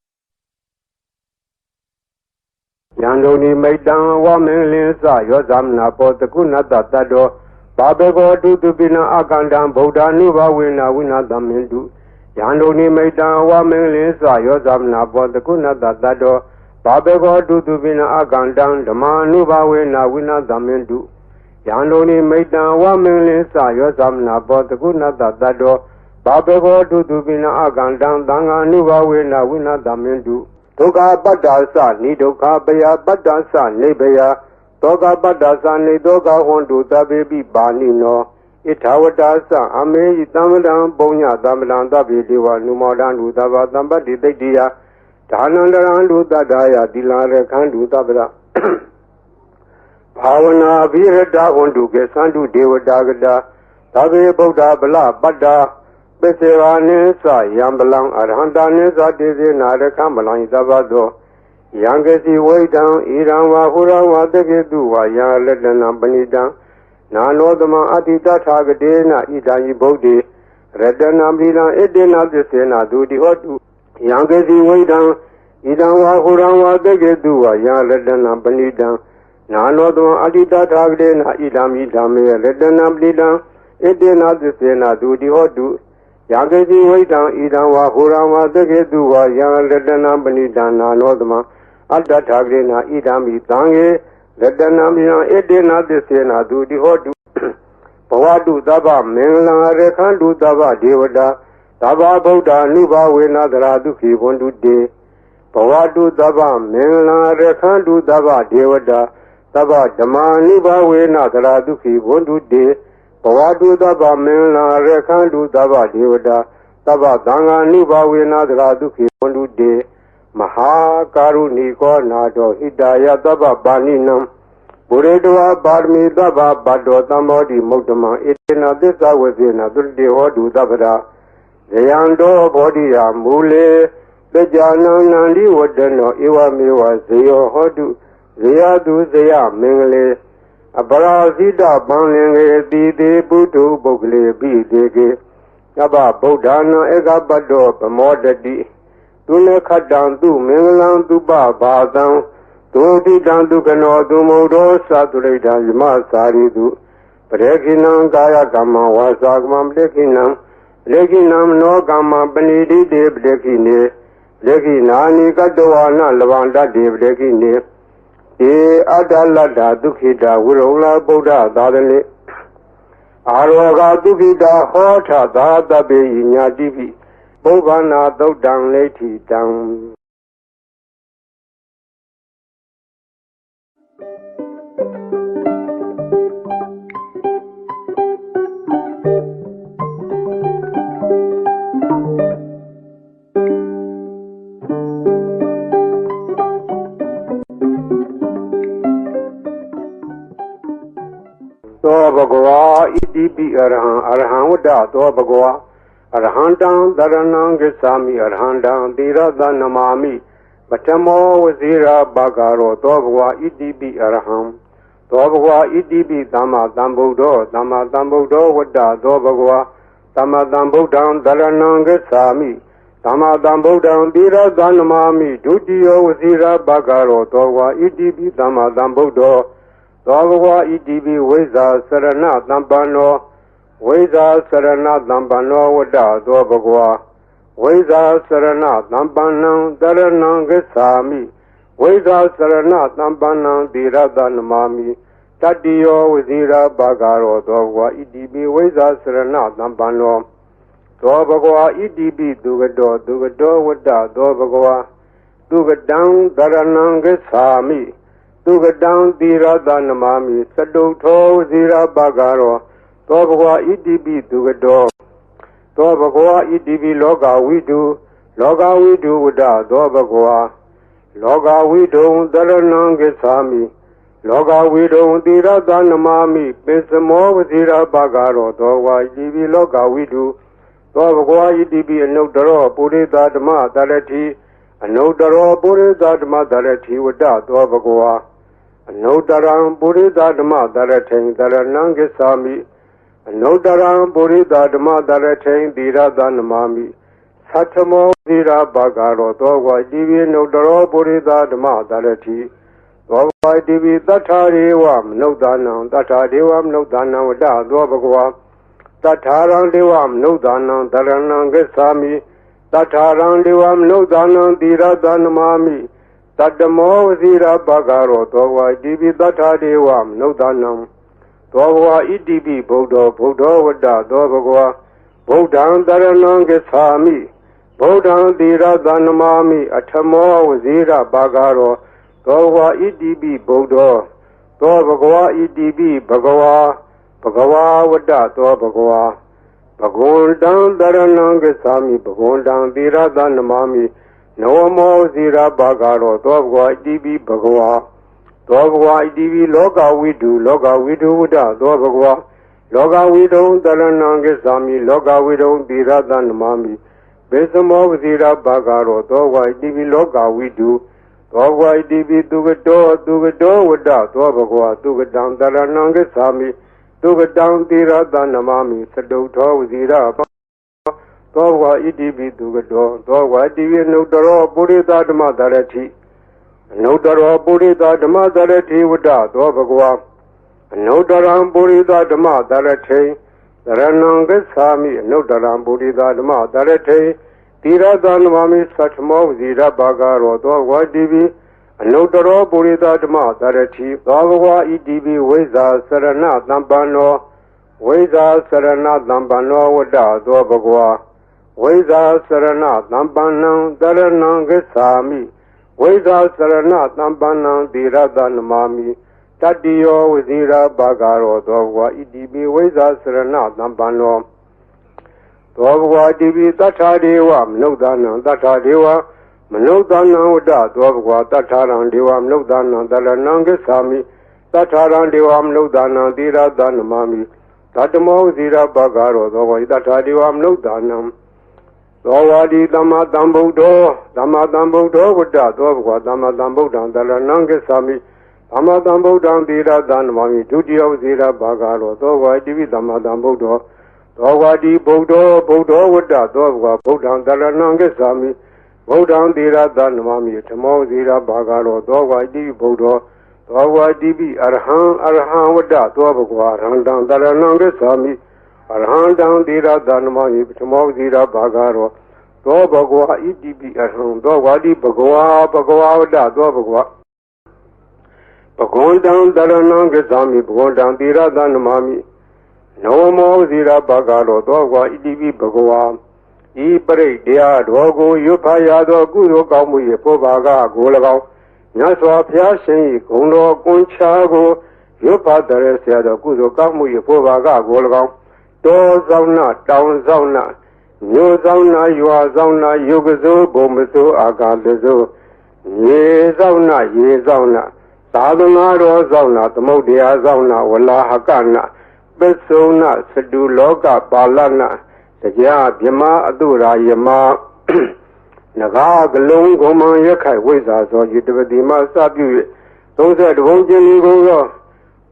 Yandoni maidan wa menlinsa yozamna potakunata tado Babego dudubina akandam Buddha nuva wina winadamindu Yandoni maidan wa menlinsa yozamna potakunata tado Babego dudubina akandam Dhamma nuva wina winadamindu Yandoni maidan wa menlinsa yozamna potakunata tado Babego dudubina akandam Danga nuva wina winadamindu Toga badasa ni doka baya badasa nebaya Toga badasa ni doga hondu tabebi bani no Itawadasa ame itamadam bonya damadan tabi dewa numadan dudaba tambadi daidiya Dhanandaran dudadaya dilare khandu tabra Bhavana virada hondu kesandu devadagada Tabe Buddha bala badda Peseva nisa yambalang arhanta nisa desi narakam balang isabado Yangesi waidang irangwa hurawa tegeduwa yang ledanam panidang Nanodama atita thagadena idanyi bodhi Redanam bilang edena desena dudi hotu Yangesi waidang irangwa hurawa tegeduwa yang ledanam panidang Nanodama atita thagadena idame redanam bilang edena desena dudi hotu Yagesi waitang idang wa hurama tegeduwa yang ledanam panidana nodama Adda thagrena idami tange ledanam yang edena desena dudi hodu Bhavadu daba menglang rekhandu daba devada Daba Buddha nuva wena dharadukhi vondu de Bhavadu daba menglang rekhandu daba devada Daba dhamma nuva wena dharadukhi vondu de Bhavadu daba menglang rekhandu daba devada Daba danga nuva wena dharadukhi vondu de Maha karuniko nado hidaya daba baninam Buredwa barmi daba bado tamodi mukdama Itena disa vajena durde hodu dabra Jayando bodhiya mule Bejanam nandi wadano iwa mewa zeyo hodu Zeyadu zeya mengle အပရာဇိတပံလင်ကေတိတိပုထုပုဂ္ဂလေပိတိကေယဘဗုဒ္ဓနာဧကပတ္တောပမောတတိသူနခတံသူမင်္ဂလံသူပဘာသံသူတိတံသူကနောသူမုဒ္ဒောသတုရိတံယမစာရိတုပရေခိနံကာယကမ္မဝါစာကမ္မပရေခိနံလေခိနံနောကမ္မပဏိတိတေပရေခိနေလေခိနာနိကတဝါနလဗန္တတေပရေခိနေဧအတ္တလတ္တဒုက္ခိတဝိရုံလာဗုဒ္ဓသာသနေအာရောဂဒုက္ခိတဟောထသာတပေညာတိပိဘုဗ္ဗနာသုတ်တံလိဋ္ဌိတံသောဘဂဝါဣတိပိအရဟံအရဟံဝတ္တသောဘဂဝါအရဟံတံသရဏံဂစ္ဆာမိအရဟံတံသီရသနမာမိပထမောဝဇိရာဘဂရောသောဘဂဝါဣတိပိအရဟံသောဘဂဝါဣတိပိသမ္မာသမ္ဗုဒ္ဓောသမ္မာသမ္ဗုဒ္ဓောဝတ္တသောဘဂဝါသမ္မာသမ္ဗုဒ္ဓံသရဏံဂစ္ဆာမိသမ္မာသမ္ဗုဒ္ဓံသီရသနမာမိဒုတိယဝဇိရာဘဂရောသောဘဂဝါဣတိပိသမ္မာသမ္ဗုဒ္ဓောသောဘဂဝါဣတိပိဝိဇ္ဇာစရဏသမ္ပန္နောဝိဇ္ဇာစရဏသမ္ပန္နောဝတ္တသောဘဂဝါဝိဇ္ဇာစရဏသမ္ပန္နံတရဏံဂစ္ဆာမိဝိဇ္ဇာစရဏသမ္ပန္နံသီရတနမာမိတတ္တိယောဝဇိရာဘဂရောသောဘဂဝါဣတိပိဝိဇ္ဇာစရဏသမ္ပန္နောသောဘဂဝါဣတိပိသူကတောဝတ္တသောဘဂဝါသူကတံတရဏံဂစ္ဆာမိသူကတံသီရတနမာမိသတုထောဝဇိရာဘဂရောသောဘဂဝါဣတိပိသူကတောသောဘဂဝါဣတိပိလောကဝိတုလောကဝိတုဝတ္တသောဘဂဝါလောကဝိတုံတရဏံဂစ္ဆာမိလောကဝိတုံသီရတနမာမိပိစမောဝဇိရာဘဂရောသောဘဂဝါဣတိပိလောကဝိတုသောဘဂဝါဣတိပိအနုတ္တရောပုရိသဓမ္မတရတိအနုတ္တရောပုရိသဓမ္မတရတိဝတ္တသောဘဂဝါအနုတ္တရံပုရိသဓမ္မတရထိန်တရဏံဂစ္ဆာမိအနုတ္တရံပုရိသဓမ္မတရထိန်သီရသနမာမိသတ္ထမောသီရာဘဂရောသောဝါတိပိနုတ္တရောပုရိသဓမ္မတရတိသောဝါတိပိတထာရေဝမနုဿာနံတထာဒေဝမနုဿာနံဝတ္တသောဘဂဝါတထာရံဒေဝမနုဿာနံတရဏံဂစ္ဆာမိတထာရံဒေဝမနုဿာနံသီရသနမာမိတတ္တမောဝဇိရာဘဂရောသောဝါဣတိပိတထာဒေဝမနုဿာနံသောဘဂဝါဣတိပိဗုဒ္ဓောဝတ္တသောဘဂဝါဗုဒ္ဓံတရဏံဂစ္ဆာမိဗုဒ္ဓံသီရသနမာမိအထမောဝဇိရာဘဂရောသောဘဂဝါဣတိပိဗုဒ္ဓောသောဘဂဝါဣတိပိဘဂဝါဝတ္တသောဘဂဝါဘဂဝန္တံတရဏံဂစ္ဆာမိဘဂဝန္တံသီရသနမာမိနဝမောဇိရာဘဂရောသောဘဂဝါဣတိပိဘဂဝါသောဘဂဝါဣတိပိလောကဝိတုဝတ္တသောဘဂဝါလောကဝိတုံတရဏံဂစ္ဆာမိလောကဝိတုံသီရသနမာမိဘေသမောဇိရာဘဂရောသောဘဂဝါဣတိပိလောကဝိတုသောဘဂဝါဣတိပိသူကတောဝတ္တသောဘဂဝါသူကတံတရဏံဂစ္ဆာမိသူကတံသီရသနမာမိသတုထောဝဇိရာသောဘဂဝါဣတိပိသူကတောသောဘဂဝါဣတိပိအနုတ္တရောပုရိသဓမ္မတရတိအနုတ္တရောပုရိသဓမ္မတရတိဝတ္တသောဘဂဝါအနုတ္တရံပုရိသဓမ္မတရထိန်သရဏံဂစ္ဆာမိအနုတ္တရံပုရိသဓမ္မတရထိန်သီရသနမာမိသတ္ထမောဇိရဘဂရောသောဘဂဝါဣတိပိအနုတ္တရောပုရိသဓမ္မတရတိသောဘဂဝါဣတိပိဝိဇ္ဇာစရဏသမ္ပန္နောဝိဇ္ဇာစရဏသမ္ပန္နောဝတ္တသောဘဂဝါဝိဇ္ဇာစရဏသမ္ပန္နံတရဏံဂစ္ဆာမိဝိဇ္ဇာစရဏသမ္ပန္နံသီရသနမာမိတတ္တိယောဝဇိရာဘဂရောသောဘဂဝါဣတိပိဝိဇ္ဇာစရဏသမ္ပန္နောသောဘဂဝါဣတိပိတထာဒေဝမနုဿာနံတထာဒေဝမနုဿာနံဝတ္တသောဘဂဝါတထာရံဒေဝမနုဿာနံတရဏံဂစ္ဆာမိတထာရံဒေဝမနုဿာနံသီရသနမာမိတတ္တမောဝဇိရာဘဂရောသောဘဂဝါတထာဒေဝမနုဿာနံသောဝါဒီသမ္မာသမ္ဗုဒ္ဓောဝတ္တသောဘဂဝါသမ္မာသမ္ဗုဒ္ဓံတရဏံဂစ္ဆာမိ သမ္မာသမ္ဗုဒ္ဓံသီရသံနမောမိဒုတိယဝဇေရဘာဂါရောသောဝါတိပိသမ္မာသမ္ဗုဒ္ဓောသောဝါတိဗုဒ္ဓောဗုဒ္ဓောဝတ္တသောဘဂဝါဗုဒ္ဓံတရဏံဂစ္ဆာမိဗုဒ္ဓံသီရသံနမောမိဓမ္မောဝဇေရဘာဂါရောသောဝါတိဗုဒ္ဓောသောဝါတိပိအရဟံဝတ္တသောဘဂဝါရဟန္တံတရဏံဂစ္ဆာမိအရဟန္တံသီရသံနမောမိဓမ္မောဝဇေရဘာဂါရောသောဘဂဝါဣတိပိအရဟံသောဝါတိဘဂဝါဝတ္တသောဘဂဝါဘဂဝန္တံတရဏံဂစ္ဆာမိဘဂဝန္တံသီရသံနမောမိနောမောဇိရဘာဂါရောသောဘဂဝါဣတိပိဘဂဝါဤပရိတ်တရားတော်ကိုရွတ်ဖတ်ရသောကုသိုလ်ကောင်းမှု၏ဘောဘာကကို၎င်းမြတ်စွာဘုရားရှင်၏ဂုဏ်တော်ကွန်ချာကိုရွတ်ဖတ်တဲ့ဆရာတော်ကုသိုလ်ကောင်းမှု၏ဘောဘာကကို၎င်းတောဆောင်နာတောင်ဆောင်နာမြို့ဆောင်နာရွာဆောင်နာယုတ်ကစိုးဘုံမစိုးအာကာလစိုးရေဆောင်နာရေဆောင်နာသာသနာတော်ဆောင်နာသမုဒ္ဒရာဆောင်နာဝလာဟကနာပစ္စုံနာသတုလောကပါဠနာတရားမြမအတုရာယမနဂါကလုံးကုံမံရက်ခိုက်ဝိဇ္ဇာသောယတပတိမစပြု၍32ဘုံကျင်ဒီကိုသော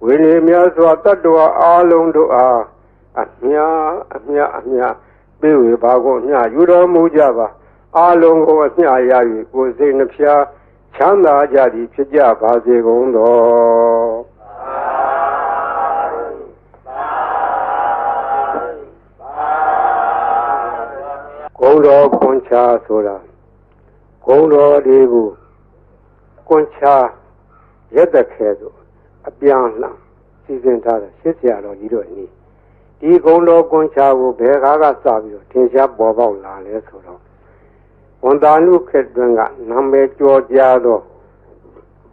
ဝိနည်းများစွာတတ္တဝါအာလုံးတို့အားအမြပေးဝေပါကိုအမြယူတော်မူကြပါအာလုံးကိုအမြရ၍ကိုယ်စိတ်နှဖျားချမ်းသာကြသည်ဖြစ်ကြပါစေကုန်သောဂုံတော်ကွန်ချာဆိုတာဂုံတော်တွေကိုကွန်ချာရက်သက်ခဲဆိုအပြန်လှန်စီစဉ်ထားတဲ့ရှစ်ဆရာတော်ကြီးတို့အနည်းဒီဂုံတော်ကွန်ချာကိုဘယ်ကားကစပြီးတော့ထင်ရှားပေါ်ပေါက်လာလဲဆိုတော့ဝန်တာနုခေတ်တွင်ကနာမည်ကျော်ကြားသော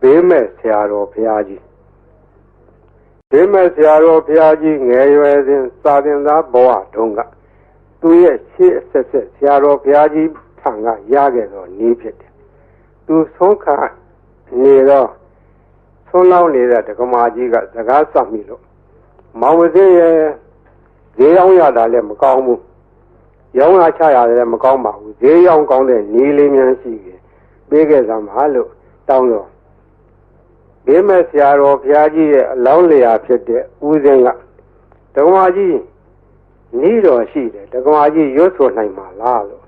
ဘေးမဲ့ဆရာတော်ဘုရားကြီးဘေးမဲ့ဆရာတော်ဘုရားကြီးငယ်ရွယ်စဉ်စာသင်သားဘဝတုန်းကသူရဲ့ရှေ့အဆက်ဆက်ဆရာတော်ဘုရားကြီးထံကရခဲ့သောနည်းဖြစ်တယ်သူဆုံးခါနေတော့ဆုံးလောက်နေတဲ့ဒကမာကြီးကစကားဆက်မိလို့မောင်ဝစင်းရဲ့ဈေးရောက်ရတာလည်းမကောင်းဘူးရောင်းရချရတယ်လည်းမကောင်းပါဘူးဈေးရောက်ကောင်းတဲ့နည်းလေးများရှိတယ်ပေးခဲ့စမ်းပါလို့တောင်းတော့ဘေးမဲ့ဆရာတော်ဘုရားကြီးရဲ့အလောင်းလျာဖြစ်တဲ့ဦးစင်းကဒကမာကြီးနီးတော်ရှိတယ်ဒကမာကြီးရွတ်ဆိုနိုင်မှာလားလို့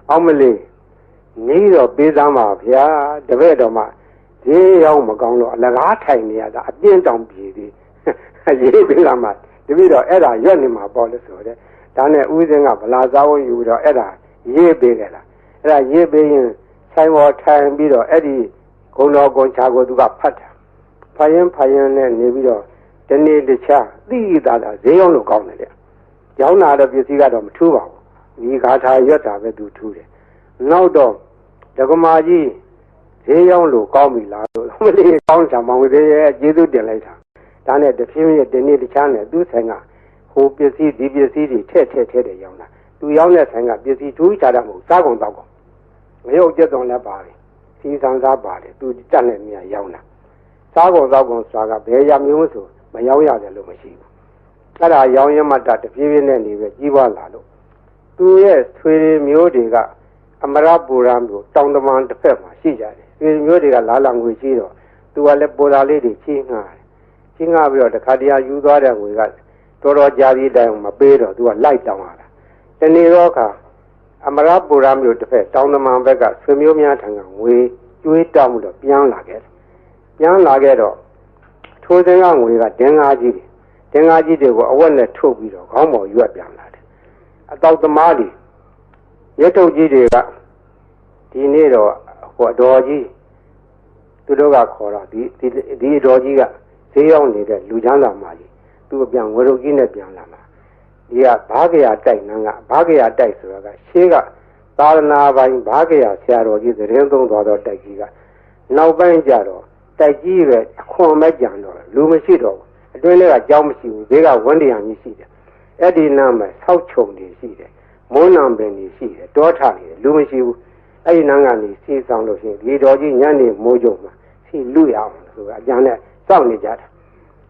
အောင်မလေးနီးတော်ပေးစမ်းပါဗျာတပည့်တော်မှဈေးရောက်မကောင်းတော့အလကားထိုင်နေရတာအပြင်းတောင်ပြေသေးရေးပေးလာမှတပည့်တော်အဲ့ဒါရွတ်နေမှာပေါ့လို့ဆိုတဲ့ဒါနဲ့ဦးစင်းကဗလာစားဝင်ယူတော့အဲ့ဒါရေးပေးကြလားအဲ့ဒါရေးပေးရင်ဆိုင်ပေါ်ထိုင်ပြီးတော့အဲ့ဒီဂုံတော်ကွန်ချာကိုသူကဖတ်တာဖတ်ရင်နဲ့နေပြီးတော့ဒီနေ့တခြားသိတာဈေးရောက်လို့ကောင်းတယ်တဲ့ကျောင်းလာတဲ့ပစ္စည်းကတော့မထူးပါဘူးဒီဂါထာရွတ်တာပဲသူထူးတယ်နောက်တော့ဒကမာကြီးဈေးရောက်လို့ကောင်းပြီလားလို့မလေးကောင်းချာမောင်ဝသေးရဲ့ကျေးဇူးတင်လိုက်တာဒါနဲ့တဖြည်းဖြည်းဒီနေ့တခြားနဲ့သူ့ဆိုင်ကဟိုပစ္စည်းဒီပစ္စည်းတွေထည့်တယ်ရောင်းတာသူရောင်းတဲ့ဆိုင်ကပစ္စည်းထူးခြားတာမဟုတ်စားကုန်တော့ကုန်မရုပ်ကျက်တော်လည်းပါတယ်စီဆန်းစားပါတယ်သူတက်တဲ့နေရာရောင်းတာစားကုန်တော့ကုန်ဆိုတာကဘယ်ရမျိုးဆိုမရောင်းရတယ်လို့မရှိဘူးအဲ့ဒါရောင်းရမှတဖြည်းဖြည်းနဲ့နေပဲကြီးပွားလာလို့သူရဲ့ဆွေမျိုးတွေကအမရပူရမျိုးတောင်တမန်တစ်ဖက်မှာရှိကြတယ်ဆွေမျိုးတွေကလာလာငွေရှိတော့သူကလည်းပေါ်လာလေးတွေချင်းငှားပြီးတော့တခါတည်းယူသွားတဲ့ငွေကတော်တော်ကြာပြီးတိုင်မပေးတော့သူကလိုက်တောင်းလာတာတနေ့တော့ခါအမရပူရမျိုးတစ်ဖက်တောင်တမန်ဘက်ကဆွေမျိုးများထံကငွေကျွေးတောင်းပြီးတော့ပြန်လာခဲ့တော့ထိုးစင်းကငွေကဒင်္ဂါကြီးတွေကိုအဝက်နဲ့ထုတ်ပြီးတော့ခေါင်းပေါ်ရွက်ပြန်လာတယ်အတောက်သမားတွေရက်ထုတ်ကြီးတွေကဒီနေ့တော့ဟိုအတော်ကြီးသူတို့ကခေါ်တော့ဒီအတော်ကြီးကဈေးရောက်နေတဲ့လူချမ်းသာမကြီးသူအပြန်ဝရုပ်ကြီးနဲ့ပြန်လာမှာဒီကဘာကရာတိုက်နန်းကဘာကရာတိုက်ဆိုတာကရှေးကသာသနာပိုင်းဘာကရာဆရာတော်ကြီးသတင်းသုံးသွားတော့တိုက်ကြီးကနောက်ပိုင်းကျတော့တိုက်ကြီးပဲအခွန်မဲ့ကြံတော့လူမရှိတော့ဘူးအတွင်းထဲကကြောင်းမရှိဘူးဘေးကဝန်းတရံကြီးရှိတယ်အဲ့ဒီနားမှာဆောက်ချုံတွေရှိတယ်မုန်းနံပင်တွေရှိတယ်တောထနေတယ်လူမရှိဘူးအဲ့ဒီနားကနေစီဆောင်လို့ရှိရင်ဒီတော်ကြီးညနေမိုးကြုံမှာစီလူရအောင်ဆိုတာအကြံနဲ့စောင့်နေကြတာ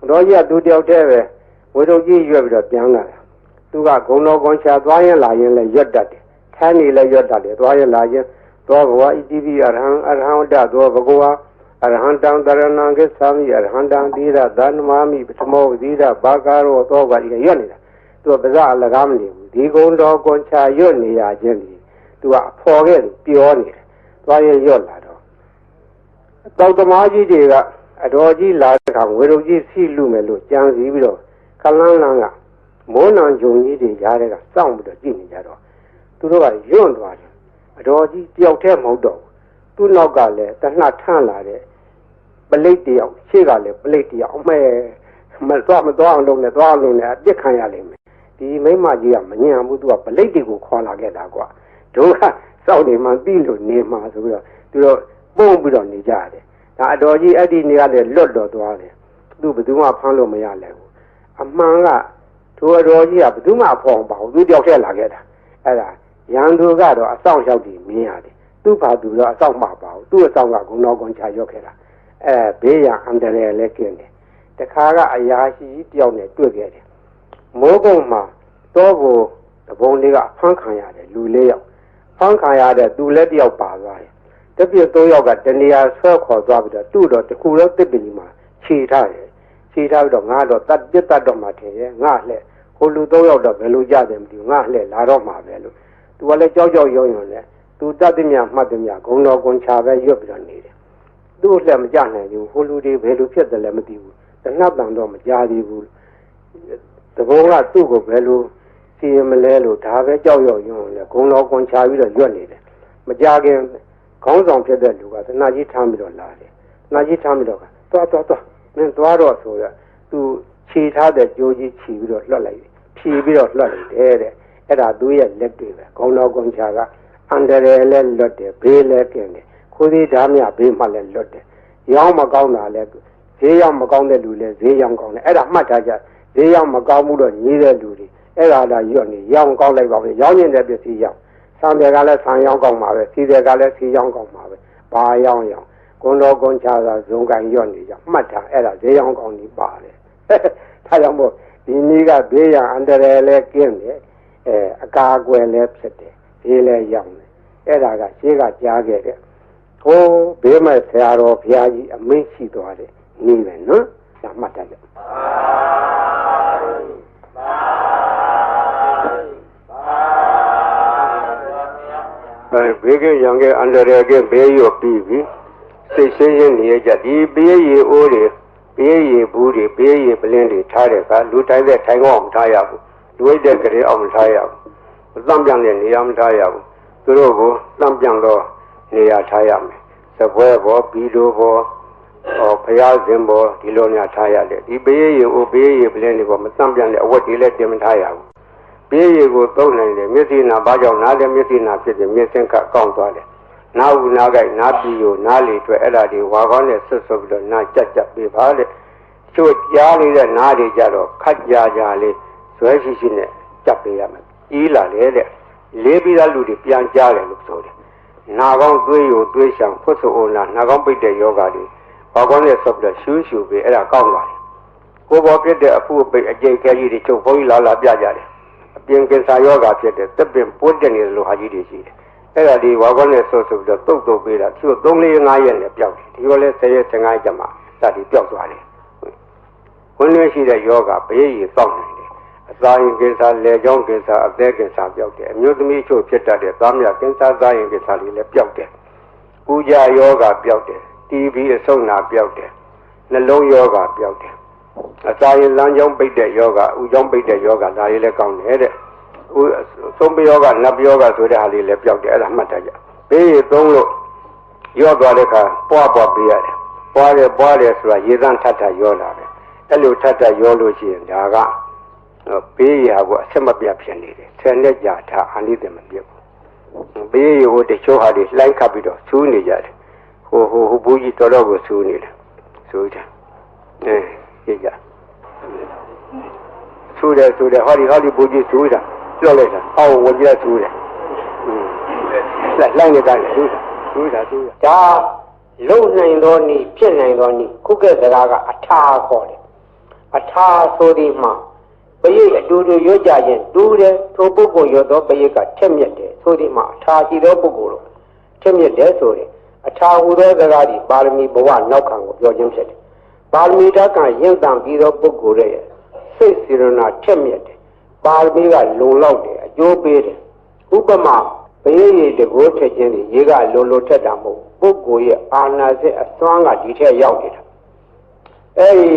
တော်ကြီးကသူတယောက်တည်းပဲဝေထုပ်ကြီးရွက်ပြီးတော့ပြန်လာတာသူကဂုံတော်ကွန်ချာသွားရင်လာရင်လည်းရွတ်တတ်တယ်ထိုင်းနေလည်းရွတ်တတ်တယ်သွားရင်လာရင်သောဘဝဣတိပိအရဟံဝတ္တသောဘဂဝါ အရဟံတံတရဏံကိသာမိအရဟံတံသီရသန္နမာမိပထမောသီရဘာကာရောသောကဒီရွတ်နေတာသူကပါဇအလကားမနေဘူးဒီကုံတော်ကွန်ချာရွတ်နေရခြင်းဒီသူကအဖော်ခဲ့ပြောနေတယ်သွားရရွတ်လာတော့တောက်သမားကြီးတွေကအတော်ကြီးလာတဲ့ခါဝေရုပ်ကြီးစီလူမယ်လို့ကြံစည်ပြီးတော့ခလန်းလန်းကမိုးနံဂျုံကြီးတွေရားတဲ့ကစောင့်ပြီးတော့ကြည့်နေကြတော့သူတို့ကယွန့်သွားတယ်အတော်ကြီးတယောက်တည်းမဟုတ်တော့ဘူးသူ့နောက်ကလည်းတနှထန့်လာတဲ့ပလိတ်တယောက်ရှေ့ကလည်းပလိတ်တယောက်အမဲမသွားအောင်လုပ်နေသွားအောင်လုပ်နေအပြစ်ခံရလိမ့်မယ်ဒီမိမကြီးကမညံဘူးသူကပလိတ်တွေကိုခေါ်လာခဲ့တာကွာတို့ကစောင့်နေမှပြီးလို့နေမှာဆိုပြီးတော့သူတို့ပုံပြီးတော့နေကြတယ်ဒါအတော်ကြီးအဲ့ဒီနေရာလေလွတ်တော်သွားတယ်သူဘယ်သူမှဖမ်းလို့မရလဲဘူးအမှန်ကသူအတော်ကြီးကဘယ်သူမှဖော်မပါဘူးသူတယောက်တည်းလာခဲ့တာအဲ့ဒါရန်သူကတော့အဆောင်ရောက်ပြီးမြင်ရတယ်သူ့ဘာသူတော့အဆောင်မှာပါဘူးသူ့အဆောင်ကဂုဏတော်ကွန်ချရောက်ခဲ့တာဘေးရန်အန္တရာယ်လည်းကျင်းတယ်တခါကအရာရှိတယောက်နဲ့တွေ့ခဲ့တယ်မိုးကုန်းမှာတော့ကိုတပုံလေးကဖမ်းခံရတယ်လူ၄ယောက်ဖမ်းခံရတဲ့သူလည်းတယောက်ပါသွားတယ်တပြည့်၃ယောက်ကတနေရာဆွဲခေါ်သွားပြီးတော့သူ့တော့တခုတော့တစ်ပင်ကြီးမှာခြေထားတယ်ခြေထားပြီးတော့ငါတော့တတ်တော့မှထင်ရဲ့ငါလှဲ့ဟိုလူ၃ယောက်တော့ဘယ်လိုကြတယ်မသိဘူးငါလှဲ့လာတော့မှာပဲလို့သူကလည်းကြောက်ကြောက်ရုံရုံနဲ့သူတတ်သည်မြမှတ်သည်မြဂုံတော်ကွန်ချာပဲရွတ်ပြီးတော့နေတယ်သူ့လှဲ့မကြနိုင်ဘူးဟိုလူတွေဘယ်လိုဖြစ်တယ်လဲမသိဘူးတနတ်တန်တော့မကြားသေးဘူးတဘုံကသူ့ကိုဘယ်လိုစီမလဲလို့ဒါပဲကြောက်ရွံ့ရုံနဲ့ဂုံတော်ကွန်ချာပြီးတော့ရွတ်နေတယ်မကြခင်ခေါင်းဆောင်ဖြစ်တဲ့လူကသနာကြီးထားပြီးတော့လာတယ်သနာကြီးထားပြီးတော့သွားမင်းသွားတော့ဆိုရသူခြေထားတဲ့ကြိုးကြီးခြီးပြီးတော့လွတ်လိုက်ဖြီးပြီးတော့လွတ်လိုက်တယ်တဲ့အဲ့ဒါသူရဲ့လက်တွေပဲခေါင်းတော်ကွန်ချာကအန္တရာယ်လည်းလွတ်တယ်ဘေးလည်းကင်းတယ်ခိုးသေးဓာမြဘေးမှလည်းလွတ်တယ်ရောင်းမကောင်းတာလည်းဈေးရောက်မကောင်းတဲ့လူလည်းဈေးရောက်ကောင်းတယ်အဲ့ဒါမှတ်ထားကြဈေးရောက်မကောင်းဘူးတော့ညီးတဲ့လူတွေအဲ့ဒါလာရွတ်နေရောင်းကောင်းလိုက်ပါပဲရောင်းနေတဲ့ပစ္စည်းရောက်ဆံတွေကလည်းဆံရောင်းကောင်းပါပဲစီတွေကလည်းစီရောင်းကောင်းပါပဲဘာရောင်းဂုံတော်ကွန်ချာသာဇုံကန်ရွတ်နေကြမှတ်ထားအဲ့ဒါဈေးရောင်းကောင်းကြီးပါတယ်ဒါကြောင့်မို့ဒီနေ့ကဘေးရန်အန္တရာယ်လည်းကင်းတယ်အကာအကွယ်လည်းဖြစ်တယ်ဈေးလည်းရောင်းတယ်အဲ့ဒါကရှေးကကြားခဲ့တဲ့ဟိုးဘေးမဲ့ဆရာတော်ဘုရားကြီးအမင်းရှိသွားတယ်နေပဲနော်ဒါမှတ်ထားကြဘေးကရံကအန္တရာယ်ကဘေးရောပြီးပြီစိတ်ရှင်းရှင်းနေကြဒီဘေးရီအိုးတွေဘေးရီဘူးတွေဘေးရီပလင်းတွေထားတဲ့ကလူတိုင်းတဲ့ထိုင်ကောင်းမထားရဘူးလူဝိတ်တဲ့ကလေးအောင်မထားရဘူးသံပြန်တဲ့နေရာမထားရဘူးသူတို့ကိုသံပြန်တော့နေရာထားရမယ်စပွဲဘောဘီလိုဘောဘုရားရှင်ဘောဒီလိုများထားရတယ်ဒီဘေးရီအိုးဘေးရီပလင်းတွေဘောမသံပြန်တဲ့အဝတ်တွေလည်းတင်မထားရဘူးဘေးရီကိုသုံးနိုင်တယ်မျက်စိနာဘာကြောင့်နားတယ်မျက်စိနာဖြစ်တယ်မျက်စင်းကကောင်းသွားတယ်နားဦးနားကြိုက်နားပြီးကိုနားလေတွေ့အဲ့ဒါတွေဝါကောင်းနဲ့ဆွတ်ဆွတ်ပြီးတော့နားကြက်ပေးပါတဲ့ချို့ကြားနေတဲ့နားတွေကြတော့ခက်ကြလေးဇွဲရှိရှိနဲ့ကြက်ပေးရမယ်ကြီးလာလေတဲ့လေးပြီးသားလူတွေပြန်ကြားတယ်လို့ဆိုတယ်နာကောင်းသွေးကိုသွေးရှောင်ဖွတ်ဆိုအိုနာနာကောင်းပိတ်တဲ့ယောဂါတွေဝါကောင်းနဲ့ဆွတ်ပြီးတော့ရှူးရှူပေးအဲ့ဒါကောင်းသွားတယ်ကိုယ်ပေါ်ပြတဲ့အဖုအပိတ်အကျိတ်ခဲကြီးတွေချုပ်ဘုန်းကြီးလာပြကြတယ်အပြင်ကင်ဆာယောဂါဖြစ်တဲ့တက်ပင်ပိုးတက်နေတဲ့လူဟာကြီးတွေရှိတယ်အဲ့ဒါဒီဝါကောင်းနဲ့ဆွတ်ပြီးတော့တုတ်ပေးတာသူတို့3-4-5ရက်နဲ့ပျောက်တယ်ဒီလိုလဲ10ရက်15ရက်ကျမှစသည်ပျောက်သွားတယ်ဝင်ရရှိတဲ့ယောဂဘေးရီစောင့်နေတယ်အစာရင်ကင်ဆာလေကြောင်းကင်ဆာအသက်ကင်ဆာပျောက်တယ်အမျိုးသမီးချို့ဖြစ်တတ်တဲ့သားမြကင်ဆာသားရင်ကင်ဆာတွေလည်းပျောက်တယ်ပူကြယောဂပျောက်တယ်တီဘီအဆုတ်နာပျောက်တယ်နှလုံးယောဂပျောက်တယ်အစာရင်လမ်းကြောင်းပိတ်တဲ့ယောဂဥကြောင်းပိတ်တဲ့ယောဂဒါတွေလည်းကောင်းတယ်တဲ့သုံးပယောဂနတ်ယောဂဆိုတဲ့ဟာလေးလည်းပျောက်တယ်အဲ့ဒါမှတ်ထားကြဘေးရီသုံးလို့ရောသွားတဲ့အခါပွားပေးရတယ်ပွားတယ်ဆိုတာရေသန့်ထပ်ရောလာတယ်အဲ့လိုထပ်ရောလို့ရှိရင်ဒါကဘေးရီဟာကိုအဆက်မပြတ်ဖြစ်နေတယ်ဆယ်နှစ်ကြာထားအနိသမပြတ်ဘူးဘေးရီကိုတချို့ဟာတွေလှိုင်းခတ်ပြီးတော့ဆူးနေကြတယ်ဟိုဘူးကြီးတော်တော်ကိုဆူးနေတယ်ဆူးတယ်ကြည့်ကြဆူးတယ်ဟောဒီဘူးကြီးဆူးတာပြောလိုက်တာအော်ဝကြဆူးတယ်လှိုင်းနေတာဆူးတာဒါလုံနိုင်သောနည်းဖြစ်နိုင်သောနည်းခုကဲ့စကားကအထာခေါ်တယ်အထာဆိုဒီမှာပရိတ်အတူတူရွတ်ကြရင်တူးတယ်ထိုပုဂ္ဂိုလ်ရွတ်သောပရိတ်ကထက်မြက်တယ်ဆိုဒီမှာအထာရှိသောပုဂ္ဂိုလ်တို့ထက်မြက်တယ်ဆိုတယ် အထာဟူသောစကားဒီပါရမီဘဝနောက်ခံကိုပြောခြင်းဖြစ်တယ်ပါရမီဓာတ်ကရင့်တန်ပြီးသောပုဂ္ဂိုလ်ရဲ့စိတ်စေရနာထက်မြက်တယ်ပါရမီကလုံလောက်တယ်အကျိုးပေးတယ်ဥပမာဘယေရတကိုးထက်ခြင်းဒီရေကလုံထက်တာမဟုတ်ပုဂ္ဂိုလ်ရဲ့အာနာစိတ်အစွမ်းကဒီထက်ရောက်နေတာအဲဒီ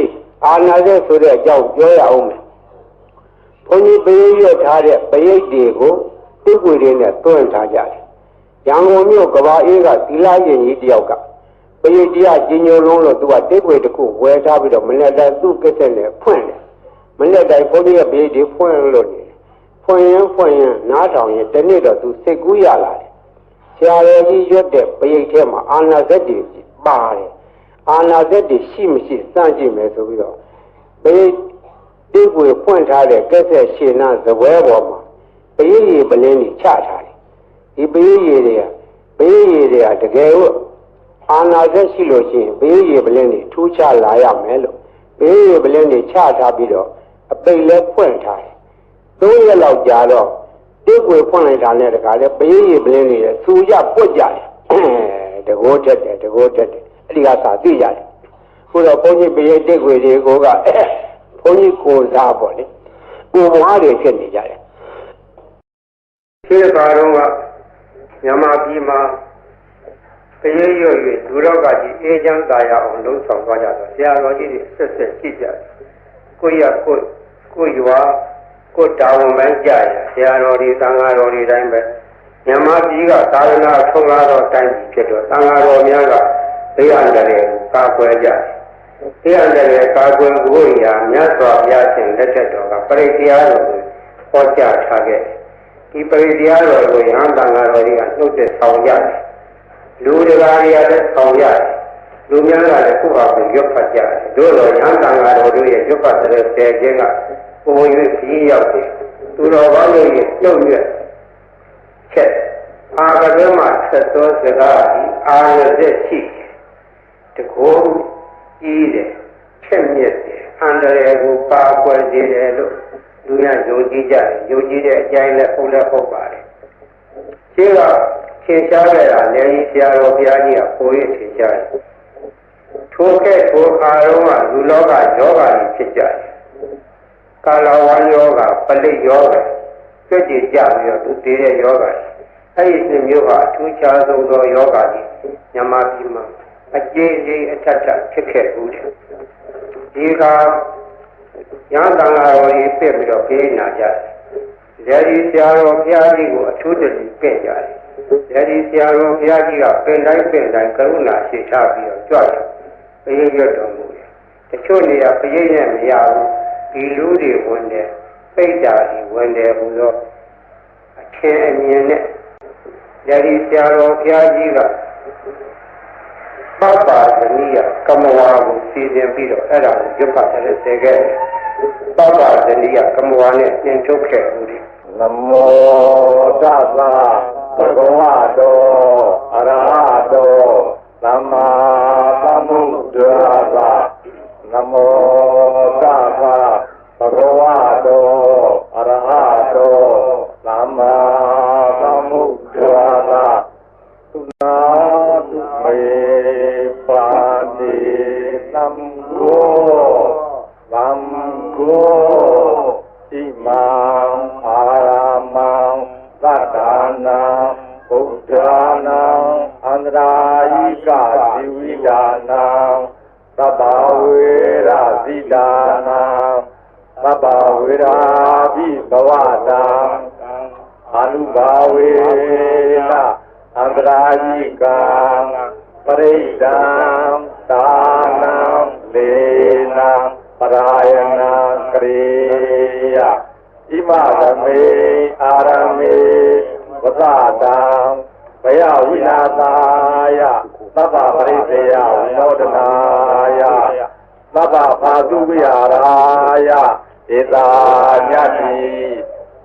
အာနာစိတ်ဆိုတဲ့အကြောင်းပြောရအောင်မယ်ဘုန်းကြီးဘယေရထားတဲ့ဘယိတ်တွေကိုတိတ်ွေတွေနဲ့တွန်းထားကြတယ်ရန်ကုန်မြို့ကဘာအေးကသီလရှင်ကြီးတယောက်ကပရိတရားကြီးညိုလုံးလို့သူကတိတ်ွေတစ်ခုဝယ်ထားပြီးတော့မနေ့တိုင်းသူ့ကိစ္စနဲ့ဖွင့်တယ်မနေ့တိုင်းဘုန်းကြီးရဲ့ပရိဒီဖွင့်လို့နေဖွင့်ရင်နားထောင်ရင်တနေ့တော့သူစိတ်ကူးရလာတယ်ဆရာတော်ကြီးရွတ်တဲ့ပရိထဲမှာအာနာဇက်တွေပါတယ်အာနာဇက်တွေရှိမရှိစမ်းကြည့်မယ်ဆိုပြီးတော့ပရိတိတ်ွေဖွင့်ထားတဲ့ကိစ္စရှင်နာဇပွဲပေါ်မှာပရိရေပလင်းကြီးချထားတယ်ဒီပရိရေတွေကတကယ်လို့အာနာသက်ရှိလို့ရှိရင်ပရိရေပလင်းကြီးထူးခြားလာရမယ်လို့ပရိရေပလင်းကြီးချထားပြီးတော့အပိတ်လဲဖွင့်ထားတယ်3ရက်လောက်ကြာတော့တိတ်ွေဖွင့်လိုက်တာနဲ့တခါလဲပရိရေပလင်းကြီးစူရပွက်ကြတယ်တကိုးတက်တယ်အဲ့ဒီကစာသိရတယ်ခုတော့ဘုန်းကြီးပရိတိတ်ွေတွေကိုကဘုန်းကြီးကိုစားပေါ့လေကိုဘွားတွေဖြစ်နေကြတယ်ဒီကားတော့မြန်မာပြည်မှာတရေရွတ်၍လူတော်ကကြီးအေးချမ်းသာရအောင်လှုံ့ဆော်သွားကြတော့ဆရာတော်ကြီးတွေဆက်ရှိကြတယ်ကိုရွာကိုတာဝန်ပိုင်းကြရဆရာတော်တွေသံဃာတော်တွေတိုင်းပဲမြန်မာပြည်ကသာသနာထုံးကားသောတိုင်းပြည်ဖြစ်တော့သံဃာတော်များကတရားတယ်ကာကွယ်ကြတယ်တရားတယ်ကာကွယ်ဖို့ရာမြတ်စွာဘုရားရှင်လက်ထက်တော်ကပရိတရားတော်ကိုဟောကြားထားခဲ့ဒီပရိတရားတော်ကိုယဟန်တန်ဃာတော်တွေကနှုတ်ဆက်ဆောင်ရတယ်လူတရားတွေကလည်းဆောင်ရတယ်လူများကလည်းကိုယ့်ဟာကိုယ်ရွတ်ဖတ်ကြတယ်တို့တော့ယဟန်တန်ဃာတော်တို့ရဲ့ရွတ်ဖတ်တဲ့ဆယ်ခြင်းကပုံရွေးပြီးရောက်တယ်သူတော်ဘာလို့ရဲ့နှုတ်ရွက်ချက်အာကရမဆက်သောစကားဒီအာရသက်ရှိတကောကြီးတယ်ချက်မြက်တယ်အန္တရာယ်ကိုပါကွယ်စေတယ်လို့လူများယုံကြည်ကြတယ်ယုံကြည်တဲ့အကြိုင်းနဲ့ဟုတ်ပါတယ်ရှင်းကထင်ရှားခဲ့တာလည်းဆရာတော်ဘုရားကြီးကပိုရထင်ရှားတယ်ထိုအာရုံကလူလောကယောဂါကြီးဖြစ်ကြတယ်ကာလဝါယောဂါပလိယောဂါကြွကြည်ကြပြီးတော့သူတည်တဲ့ယောဂါအဲ့ဒီနှစ်မျိုးဟာအထူးခြားဆုံးသောယောဂါကြီးမြန်မာပြည်မှာအကျဉ်းချင်းအထက်ထဖြစ်ခဲ့ဘူးတယ်ဒီကရဟန်းတန်ဃာတော်ကြီးပြည့်ပြီးတော့ပြေးနာကြတယ်။ဒီဆရာတော်ဘုရားကြီးကိုအထူးတည်းပြည့်ကြတယ်။ဒီဆရာတော်ဘုရားကြီးကပင်တိုင်းကရုဏာရှိထားပြီးတော့ကြွတယ်။ပရိယတ်တော်မူတယ်။တချို့နေရာပရိယတ်မရဘူး။ဒီလူတွေဝင်တယ်။ပိတ်တာတွေဝင်တယ်ဟူသောအထင်အမြင်နဲ့ဒီဆရာတော်ဘုရားကြီးကပပသနိယကမဝါကိုစီစဉ်ပြီးတော့အဲ့ဒါကိုရွတ်ဖတ်တယ်ဆဲခဲ့တယ်ပပသနိယကမဝါနဲ့သင်ထုတ်ခဲ့ဦးတယ်နမောတသဗ္ဗဗုဒ္ဓတောအရဟတောသမ္မာသမ္ဗုဒ္ဓါနမောတသဗ္ဗဗုဒ္ဓတောအရဟတောသမ္မာသမ္ဗုဒ္ဓါသုနာတုမေပါတိသံဃောသံဃောဣမံအာရမံသတ္တနာဗုဒ္ဓနာအန္တရာယိကဇီဝိဒါနာသဗ္ဗဝေရဇိဒါနာသဗ္ဗဝေရာဘိဘဝတာအာနုဘာဝေနအန္တရာယိကပရိဒံသာနံလေနံပရာယနာကရိယဣမသမေအာရမေဝသတံဘယဝိနာသာယသဗ္ဗပရိသေယဝိနောဒနာယသဗ္ဗဘာတုဝိဟာရာယဧတာညတိ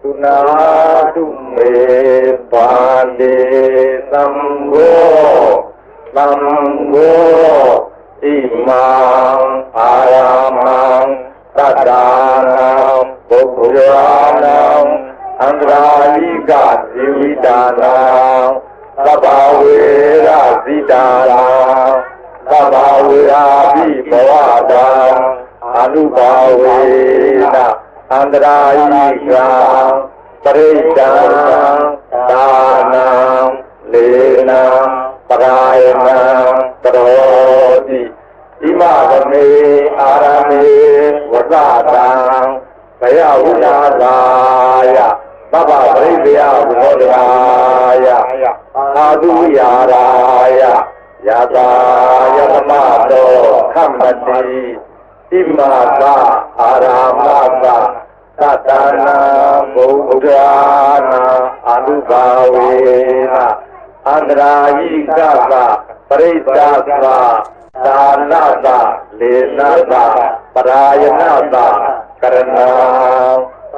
သုနာတုမေပါတိသံဃောသံဃောဣမံအာရမံသတ္တနာပုဗ္ဗရာနံအန္တရာယိကဇီဝိတာနံသ သဗ္ဗဝေရဇိတာရံသဗ္ဗဝေရာပိဘဝတံအနုဘာဝေနအန္တရာယိကံပရိတံဒါနံလေနံပရာယနံကရောတိဣမသမေအာရမေဝသတံဘယဝိနာသာယသဗ္ဗပရိသေယဝေဒရာယအာသုယာရာယယတာယသမတောခမ္မတိဣမသအာရာမသသတ္တနာဘုဒ္ဓနာအနုဘာဝေနအန္တရာယိကသပရိစ္ဆာသဒါနသလေနသပရာယနသကရဏံ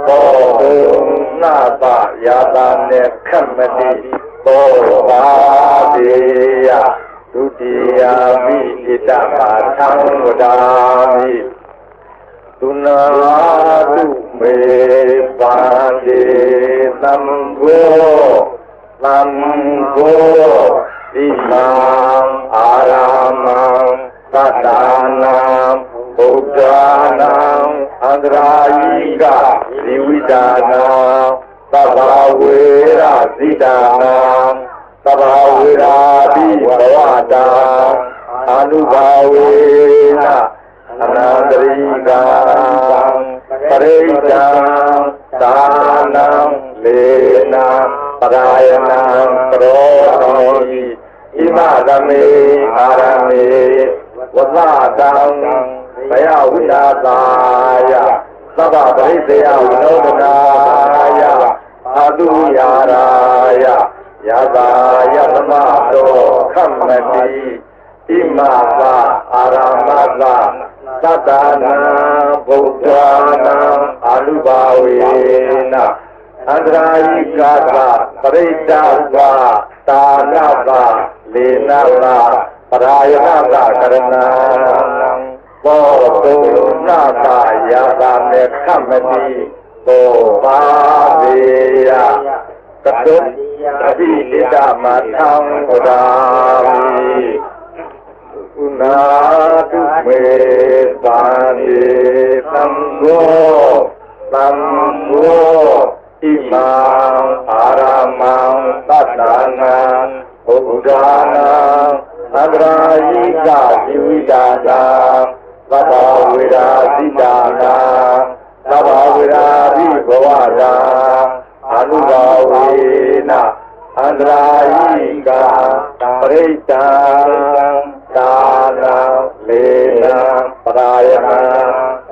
ဘောဓုနာသယာတာနေခမ္မတိဘောပါတိယဒုတိယမိဣတမသံဝဒာမိသုနာတုမေပါတိသံဃောသံဃောဣမံအာရမံသတ္တနာဘုဒ္ဓနာအန္တရာယိကဇီဝိတာနာသဗ္ဗဝေရဇိတာနာသဗ္ဗဝေရာပိဘဝတံအနုဘာဝေနအနန္တရိကံပရိတံဒါနံလေနံပရာယနံကရောတိဣမသမေအာရမေဝသတံဘယဝိနာသာယသဗ္ဗပရိသေယဝိနောဒနာယအာတုယာရာယယတာယသမတောခမ္မတိဣမသအာရမသသတ္တနာဘုဒ္ဓနာအနုဘာဝေနအန္တရာယိကသပရိစ္ဆာသဒါနသလေနသပရာယနသကရဏံဘောဓုနာသယာတာမေခမ္မတိဘောပါတိယကတုအဘိဣတမသံဝဒာမိဥနာတုမေပါတိသံဃောသံဃောဣမံအာရမံသတ္တနာဘုဒ္ဓနာအန္တရာယိကဇီဝိတာနာသဗ္ဗဝေရာဇိတာနာသဗ္ဗဝေရာပိဘဝတံအနုဘာဝေနအန္တရာယိကပရိတံဒါနံလေနံပရာယနံ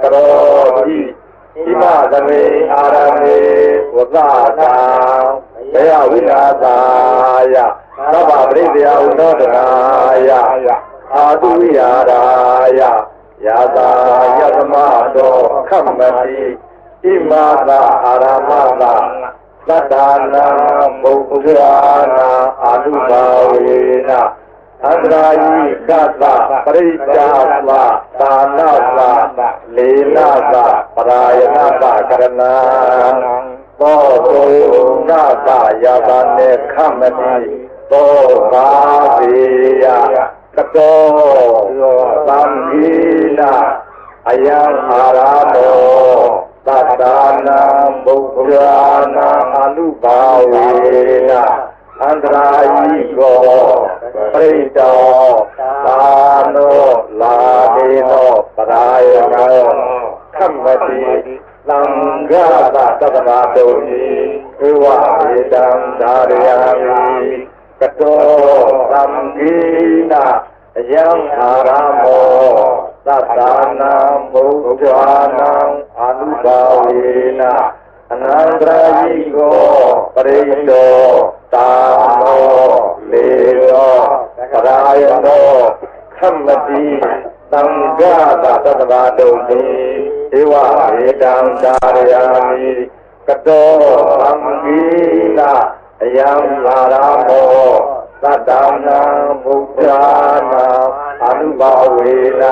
ကရောတိဣမသမေအာရမေဝသတံဘယဝိနာသာယသဗ္ဗပရိသေယဝိနောဒနာယအာတုယာရာယယတာယသမတောခမ္မတိဣမသအာရမသသတ္တနာဘုဒ္ဓနာအာနုဘာဝေနအန္တရာယိကသပရိစ္ဆာသဒါနသလေနသပရာယနသကရဏံဘောဓုနာသယာတာနေခမ္မတိသောပါတိယကတောသံဃိနာအယံအာရမောသတ္တနာဘုဒ္ဓနာအနုဘာဝေနအန္တရာယိကောပရိတောသာနောလာဒေနောပရာယနောခမ္မတိသံဃာသတ္တနာတုံဤဧဝေတံဓာရယာမိကတောသံဃိနာအယံအာရမောသတ္တနာဘုဒ္ဓနာအနုဘာဝေနအနန္တရာယိကောပရိတောသာနောလေနောပရာယနောခမ္မတိသံဃာသတ္တဗာတုံတိဧဝေတံဓာရယာမိကတောသံဃိနာအယံအာရမောသတ္တနာဘုဒ္ဓနာအနုဘာဝေန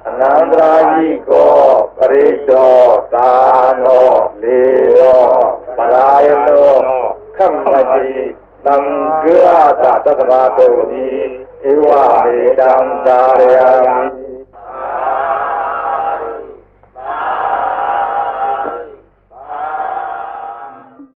အနန္တရာယိကောပရိတောသာနောလေနောပရာယနောခမ္မတိ သံဃာသတ္တဗာတုတိဧဝမေတံသာရယံ